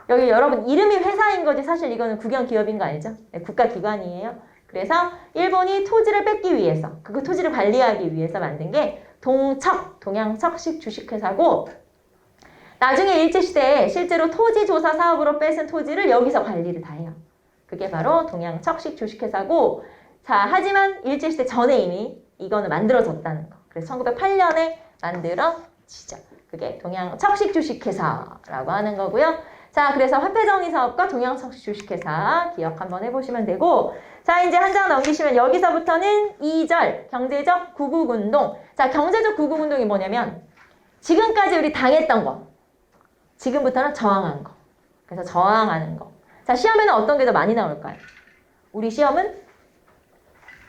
여기 여러분 이름이 회사인 거지 사실 이거는 국영 기업인 거 알죠? 네, 국가기관이에요. 그래서 일본이 토지를 뺏기 위해서, 그 토지를 관리하기 위해서 만든 게 동양척식주식회사고, 나중에 일제시대에 실제로 토지조사 사업으로 뺏은 토지를 여기서 관리를 다 해요. 그게 바로 동양척식주식회사고, 자, 하지만 일제시대 전에 이미 이거는 만들어졌다는 거. 그래서 1908년에 만들어지죠. 그게 동양척식주식회사라고 하는 거고요. 자, 그래서 화폐정리 사업과 동양척식주식회사 기억 한번 해보시면 되고, 자, 이제 한 장 넘기시면 여기서부터는 2절 경제적 구국운동. 자, 경제적 구국운동이 뭐냐면 지금까지 우리 당했던 거, 지금부터는 저항한 거. 그래서 저항하는 거. 자, 시험에는 어떤 게 더 많이 나올까요? 우리 시험은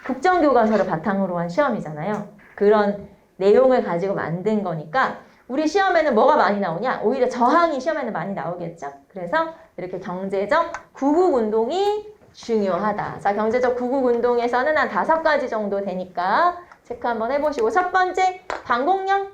국정교과서를 바탕으로 한 시험이잖아요. 그런 내용을 가지고 만든 거니까 우리 시험에는 뭐가 많이 나오냐? 오히려 저항이 시험에는 많이 나오겠죠. 그래서 이렇게 경제적 구국운동이 중요하다. 자, 경제적 구국운동에서는 한 5가지 정도 되니까 체크 한번 해보시고, 첫 번째 방공령.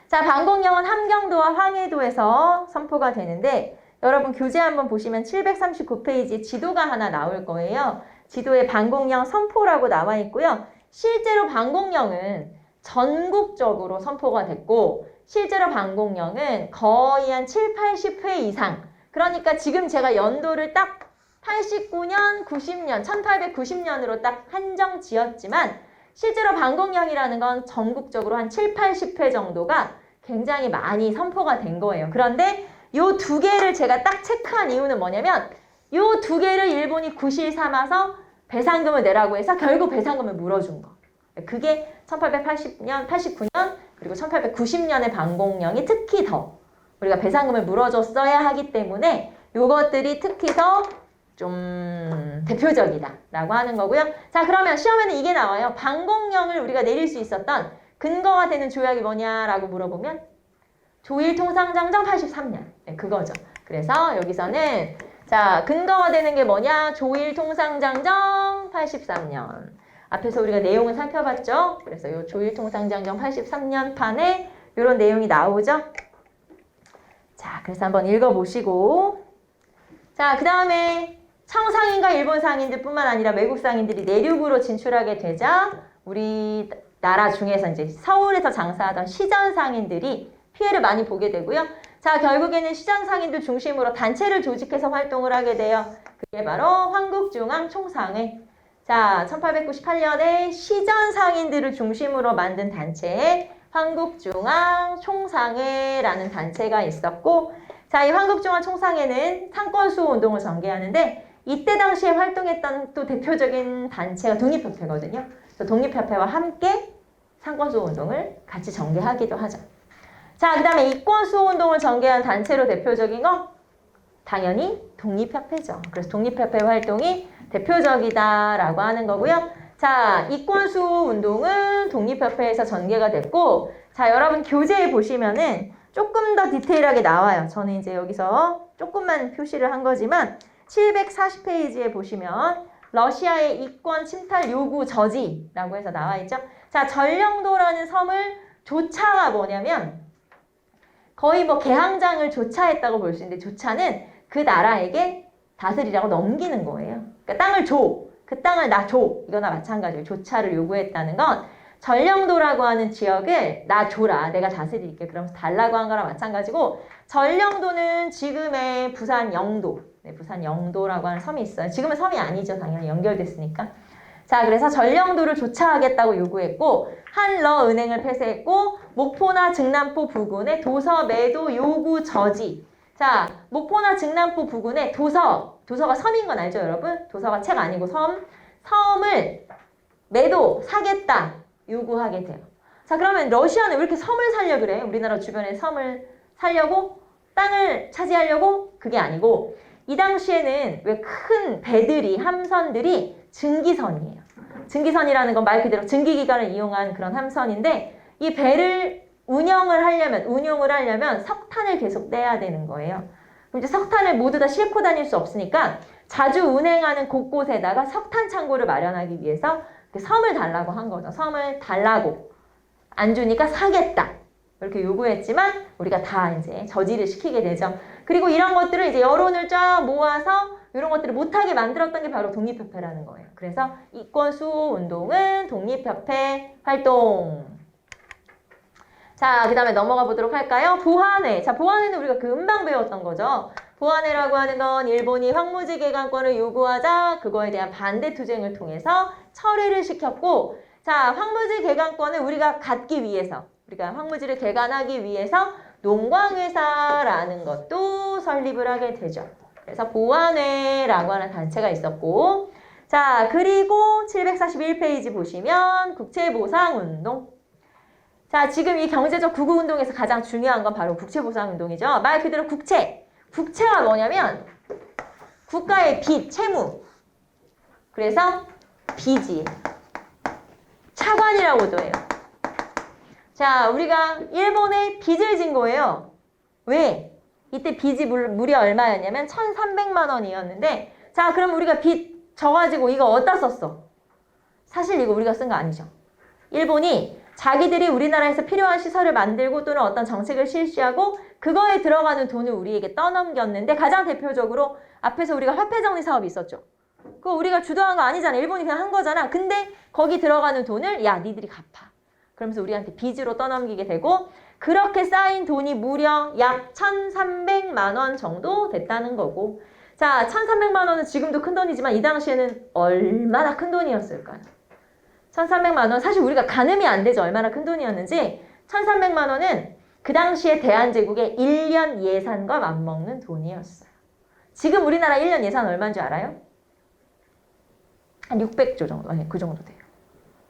자, 방공령은 함경도와 황해도에서 선포가 되는데, 여러분 교재 한번 보시면 739페이지 지도가 하나 나올 거예요. 지도에 방공령 선포라고 나와 있고요. 실제로 방공령은 전국적으로 선포가 됐고, 실제로 방공령은 거의 한 7, 80회 이상, 그러니까 지금 제가 연도를 딱 89년, 90년, 1890년으로 딱 한정 지었지만 실제로 방공령이라는 건 전국적으로 한 7, 80회 정도가 굉장히 많이 선포가 된 거예요. 그런데 요 두 개를 제가 딱 체크한 이유는 뭐냐면 요 두 개를 일본이 구실 삼아서 배상금을 내라고 해서 결국 배상금을 물어준 거. 그게 1880년, 89년, 그리고 1890년의 방공령이 특히 더 우리가 배상금을 물어줬어야 하기 때문에 요것들이 특히 더 좀 대표적이다라고 하는 거고요. 자, 그러면 시험에는 이게 나와요. 방공령을 우리가 내릴 수 있었던 근거가 되는 조약이 뭐냐라고 물어보면 조일통상장정 83년. 네, 그거죠. 그래서 여기서는 자, 근거가 되는 게 뭐냐? 조일통상장정 83년. 앞에서 우리가 내용을 살펴봤죠. 그래서 이 조일통상장정 83년 판에 이런 내용이 나오죠. 자, 그래서 한번 읽어보시고, 자, 그 다음에 청상인과 일본 상인들 뿐만 아니라 외국 상인들이 내륙으로 진출하게 되자 우리나라 중에서 이제 서울에서 장사하던 시전 상인들이 피해를 많이 보게 되고요. 자, 결국에는 시전 상인들 중심으로 단체를 조직해서 활동을 하게 돼요. 그게 바로 한국중앙총상회. 자, 1898년에 시전 상인들을 중심으로 만든 단체 한국중앙총상회라는 단체가 있었고, 자, 이 한국중앙총상회는 상권수호 운동을 전개하는데 이때 당시에 활동했던 또 대표적인 단체가 독립협회거든요. 그래서 독립협회와 함께 상권수호 운동을 같이 전개하기도 하죠. 자, 그 다음에 이권수호 운동을 전개한 단체로 대표적인 거 당연히 독립협회죠. 그래서 독립협회 활동이 대표적이다라고 하는 거고요. 자, 이권수호 운동은 독립협회에서 전개가 됐고, 자, 여러분 교재에 보시면은 조금 더 디테일하게 나와요. 저는 이제 여기서 조금만 표시를 한 거지만 740페이지에 보시면 러시아의 이권 침탈 요구 저지라고 해서 나와 있죠. 자, 전령도라는 섬을 조차가 뭐냐면 거의 뭐 개항장을 조차했다고 볼 수 있는데, 조차는 그 나라에게 다스리라고 넘기는 거예요. 그러니까 땅을 줘. 그 땅을 나 줘. 이거나 마찬가지예요. 조차를 요구했다는 건 전령도라고 하는 지역을 나 줘라. 내가 다스릴게. 그러면서 달라고 한 거랑 마찬가지고 전령도는 지금의 부산 영도. 네, 부산 영도라고 하는 섬이 있어요. 지금은 섬이 아니죠. 당연히 연결됐으니까. 자, 그래서 전령도를 조차하겠다고 요구했고 한러 은행을 폐쇄했고 목포나 증남포 부근의 도서 매도 요구 저지. 자, 목포나 증남포 부근의 도서가 섬인 건 알죠, 여러분? 도서가 책 아니고 섬을 매도 사겠다 요구하게 돼요. 자, 그러면 러시아는 왜 이렇게 섬을 살려 그래? 우리나라 주변에 섬을 살려고? 땅을 차지하려고? 그게 아니고 이 당시에는 왜 큰 배들이 함선들이 증기선이에요. 증기선이라는 건 말 그대로 증기기관을 이용한 그런 함선인데 이 배를 운용을 하려면 석탄을 계속 떼야 되는 거예요. 그럼 이제 석탄을 모두 다 싣고 다닐 수 없으니까 자주 운행하는 곳곳에다가 석탄 창고를 마련하기 위해서 섬을 달라고 한 거죠. 섬을 달라고 안 주니까 사겠다 이렇게 요구했지만 우리가 다 이제 저지를 시키게 되죠. 그리고 이런 것들을 이제 여론을 쫙 모아서 이런 것들을 못하게 만들었던 게 바로 독립협회라는 거예요. 그래서 이권수호 운동은 독립협회 활동. 자, 그 다음에 넘어가 보도록 할까요? 보한회. 자, 보한회는 우리가 그 음방 배웠던 거죠. 보한회라고 하는 건 일본이 황무지 개간권을 요구하자 그거에 대한 반대 투쟁을 통해서 철회를 시켰고, 자, 황무지 개간권을 우리가 갖기 위해서, 우리가 황무지를 개간하기 위해서 농광회사라는 것도 설립을 하게 되죠. 그래서 보한회라고 하는 단체가 있었고, 자, 그리고 741페이지 보시면 국채보상운동. 자, 지금 이 경제적 구구운동에서 가장 중요한 건 바로 국채보상운동이죠. 말 그대로 국채. 국채가 뭐냐면 국가의 빚, 채무. 그래서 빚이 차관이라고도 해요. 자, 우리가 일본에 빚을 진 거예요. 왜? 이때 빚이 무려 얼마였냐면 1,300만 원이었는데, 자, 그럼 우리가 빚 져가지고 이거 어디다 썼어? 사실 이거 우리가 쓴 거 아니죠. 일본이 자기들이 우리나라에서 필요한 시설을 만들고 또는 어떤 정책을 실시하고 그거에 들어가는 돈을 우리에게 떠넘겼는데, 가장 대표적으로 앞에서 우리가 화폐정리 사업이 있었죠. 그거 우리가 주도한 거 아니잖아. 일본이 그냥 한 거잖아. 근데 거기 들어가는 돈을 야, 니들이 갚아. 그러면서 우리한테 빚으로 떠넘기게 되고, 그렇게 쌓인 돈이 무려 약 1,300만 원 정도 됐다는 거고, 자, 1,300만 원은 지금도 큰 돈이지만 이 당시에는 얼마나 큰 돈이었을까요? 1,300만 원, 사실 우리가 가늠이 안 되죠. 얼마나 큰 돈이었는지. 1,300만 원은 그 당시에 대한제국의 1년 예산과 맞먹는 돈이었어요. 지금 우리나라 1년 예산 얼마인 줄 알아요? 한 600조 정도, 아니, 그 정도 돼요.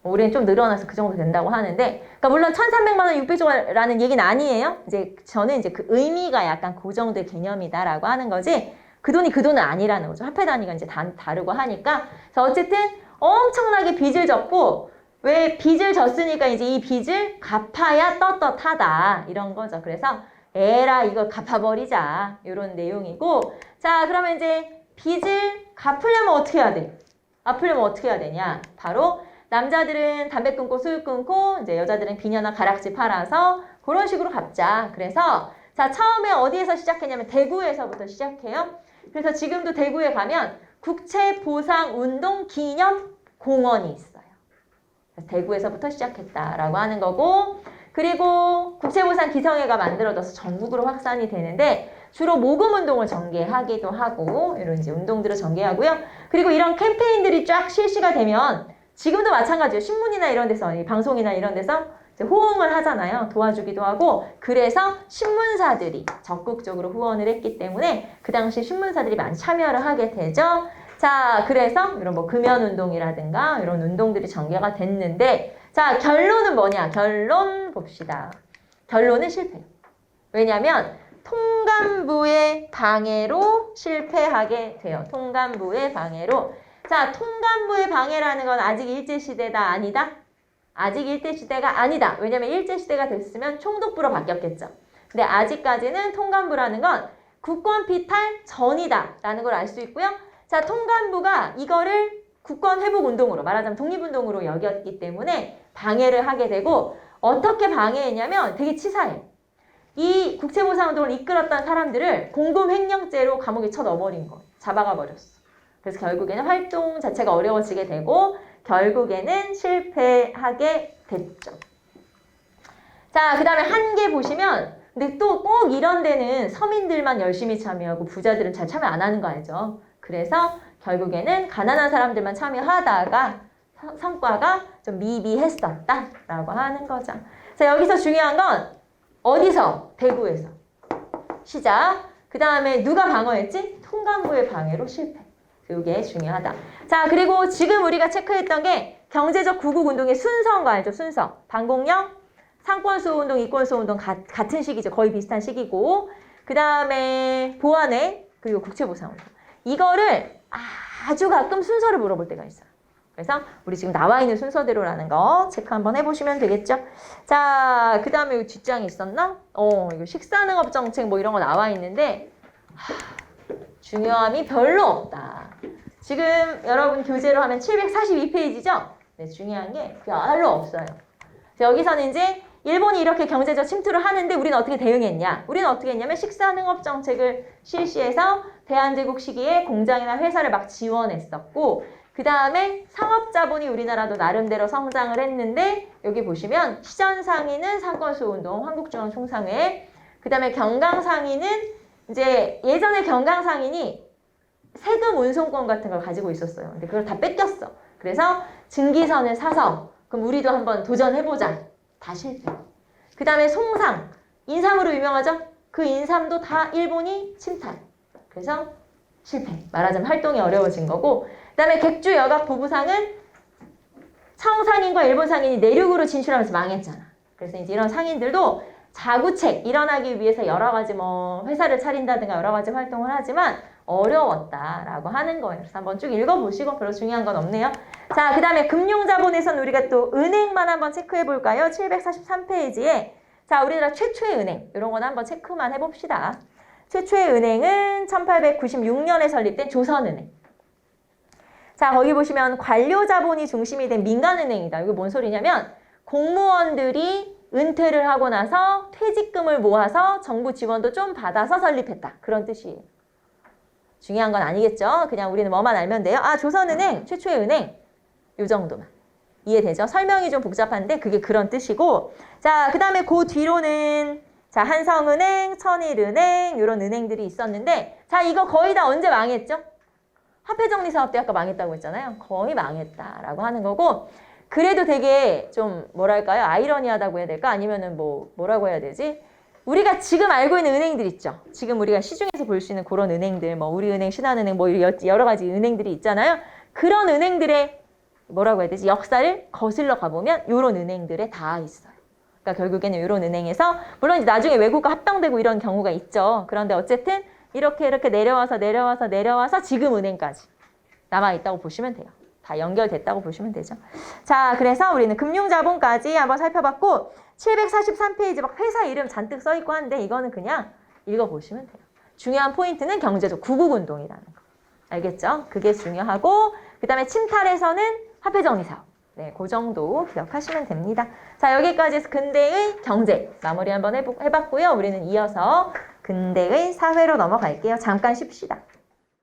우리는 좀 늘어나서 그 정도 된다고 하는데, 그러니까 물론 1,300만 원, 600조라는 얘기는 아니에요. 이제 저는 이제 그 의미가 약간 그 정도의 개념이다라고 하는 거지, 그 돈이 그 돈은 아니라는 거죠. 화폐 단위가 이제 다르고 하니까. 그래서 어쨌든 엄청나게 빚을 졌고, 왜 빚을 졌으니까 이제 이 빚을 갚아야 떳떳하다 이런 거죠. 그래서 에라 이거 갚아버리자 이런 내용이고, 자, 그러면 이제 빚을 갚으려면 어떻게 해야 돼? 갚으려면 어떻게 해야 되냐? 바로 남자들은 담배 끊고 술 끊고 이제 여자들은 비녀나 가락지 팔아서 그런 식으로 갚자. 그래서 자, 처음에 어디에서 시작했냐면 대구에서부터 시작해요. 그래서 지금도 대구에 가면 국채보상운동기념공원이 있어요. 그래서 대구에서부터 시작했다라고 하는 거고, 그리고 국채보상기성회가 만들어져서 전국으로 확산이 되는데 주로 모금운동을 전개하기도 하고 이런 이제 운동들을 전개하고요. 그리고 이런 캠페인들이 쫙 실시가 되면 지금도 마찬가지예요. 신문이나 이런 데서, 방송이나 이런 데서 이제 호응을 하잖아요. 도와주기도 하고, 그래서 신문사들이 적극적으로 후원을 했기 때문에 그 당시 신문사들이 많이 참여를 하게 되죠. 자, 그래서 이런 뭐 금연운동이라든가 이런 운동들이 전개가 됐는데, 자, 결론은 뭐냐? 결론 봅시다. 결론은 실패. 왜냐하면 통감부의 방해로 실패하게 돼요. 통감부의 방해로. 자, 통감부의 방해라는 건 아직 일제시대다 아니다? 아직 일제시대가 아니다. 왜냐면 일제시대가 됐으면 총독부로 바뀌었겠죠. 근데 아직까지는 통감부라는 건 국권 피탈 전이다 라는 걸 알 수 있고요. 자, 통감부가 이거를 국권 회복 운동으로, 말하자면 독립운동으로 여겼기 때문에 방해를 하게 되고, 어떻게 방해했냐면 되게 치사해. 이 국채보상운동을 이끌었던 사람들을 공금횡령죄로 감옥에 쳐넣어버린 거예요. 잡아가 버렸어. 그래서 결국에는 활동 자체가 어려워지게 되고 결국에는 실패하게 됐죠. 자, 그 다음에 한계 보시면 근데 또 꼭 이런 데는 서민들만 열심히 참여하고 부자들은 잘 참여 안 하는 거 알죠? 그래서 결국에는 가난한 사람들만 참여하다가 성과가 좀 미비했었다라고 하는 거죠. 자, 여기서 중요한 건 어디서? 대구에서. 시작. 그 다음에 누가 방어했지? 통감부의 방해로 실패. 이게 중요하다. 자, 그리고 지금 우리가 체크했던 게 경제적 구국운동의 순서인 거 알죠? 순서. 반공령, 상권수호운동, 이권수호운동 같은 시기죠. 거의 비슷한 시기고 그 다음에 보완회, 그리고 국채보상운동. 이거를 아주 가끔 순서를 물어볼 때가 있어요. 그래서 우리 지금 나와 있는 순서대로라는 거 체크 한번 해보시면 되겠죠. 자, 그 다음에 여기 뒷장이 있었나? 이거 식사능업정책 뭐 이런 거 나와 있는데 중요함이 별로 없다. 지금 여러분 교재로 하면 742페이지죠? 네, 중요한 게 별로 없어요. 여기서는 이제 일본이 이렇게 경제적 침투를 하는데 우리는 어떻게 대응했냐? 우리는 어떻게 했냐면 식사능업정책을 실시해서 대한제국 시기에 공장이나 회사를 막 지원했었고 그 다음에 상업자본이 우리나라도 나름대로 성장을 했는데 여기 보시면 시전상인은 상권수호운동, 한국중앙총상회 그 다음에 경강상인은 이제 예전에 경강상인이 세금 운송권 같은 걸 가지고 있었어요. 근데 그걸 다 뺏겼어. 그래서 증기선을 사서 그럼 우리도 한번 도전해보자. 다 실패. 그 다음에 송상, 인삼으로 유명하죠? 그 인삼도 다 일본이 침탈. 그래서 실패. 말하자면 활동이 어려워진 거고 그 다음에 객주 여각 부부상은 청상인과 일본 상인이 내륙으로 진출하면서 망했잖아. 그래서 이제 이런 상인들도 자구책 일어나기 위해서 여러 가지 뭐 회사를 차린다든가 여러 가지 활동을 하지만 어려웠다라고 하는 거예요. 그래서 한번 쭉 읽어보시고 별로 중요한 건 없네요. 자, 그 다음에 금융자본에서는 우리가 또 은행만 한번 체크해 볼까요? 743페이지에 자, 우리나라 최초의 은행 이런 건 한번 체크만 해봅시다. 최초의 은행은 1896년에 설립된 조선은행. 자, 거기 보시면 관료자본이 중심이 된 민간은행이다. 이게 뭔 소리냐면 공무원들이 은퇴를 하고 나서 퇴직금을 모아서 정부 지원도 좀 받아서 설립했다. 그런 뜻이에요. 중요한 건 아니겠죠? 그냥 우리는 뭐만 알면 돼요. 아, 조선은행, 최초의 은행. 요 정도만. 이해되죠? 설명이 좀 복잡한데 그게 그런 뜻이고 자, 그 다음에 그 뒤로는 자, 한성은행, 천일은행 이런 은행들이 있었는데 자, 이거 거의 다 언제 망했죠? 화폐정리사업 때 아까 망했다고 했잖아요. 거의 망했다라고 하는 거고 그래도 되게 좀 뭐랄까요? 아이러니하다고 해야 될까? 아니면은 뭐라고 해야 되지? 우리가 지금 알고 있는 은행들 있죠. 지금 우리가 시중에서 볼 수 있는 그런 은행들, 뭐 우리은행, 신한은행, 뭐 여러 가지 은행들이 있잖아요. 그런 은행들의 뭐라고 해야 되지? 역사를 거슬러 가보면 이런 은행들에 다 있어요. 그러니까 결국에는 이런 은행에서 물론 이제 나중에 외국과 합병되고 이런 경우가 있죠. 그런데 어쨌든 이렇게 내려와서 지금 은행까지 남아 있다고 보시면 돼요. 다 연결됐다고 보시면 되죠. 자, 그래서 우리는 금융자본까지 한번 살펴봤고 743페이지 막 회사 이름 잔뜩 써있고 한데 이거는 그냥 읽어보시면 돼요. 중요한 포인트는 경제적 구국운동이라는 거. 알겠죠? 그게 중요하고 그 다음에 침탈에서는 화폐정리사업. 네, 그 정도 기억하시면 됩니다. 자, 여기까지 해서 근대의 경제 마무리 한번 해봤고요. 우리는 이어서 근대의 사회로 넘어갈게요. 잠깐 쉽시다.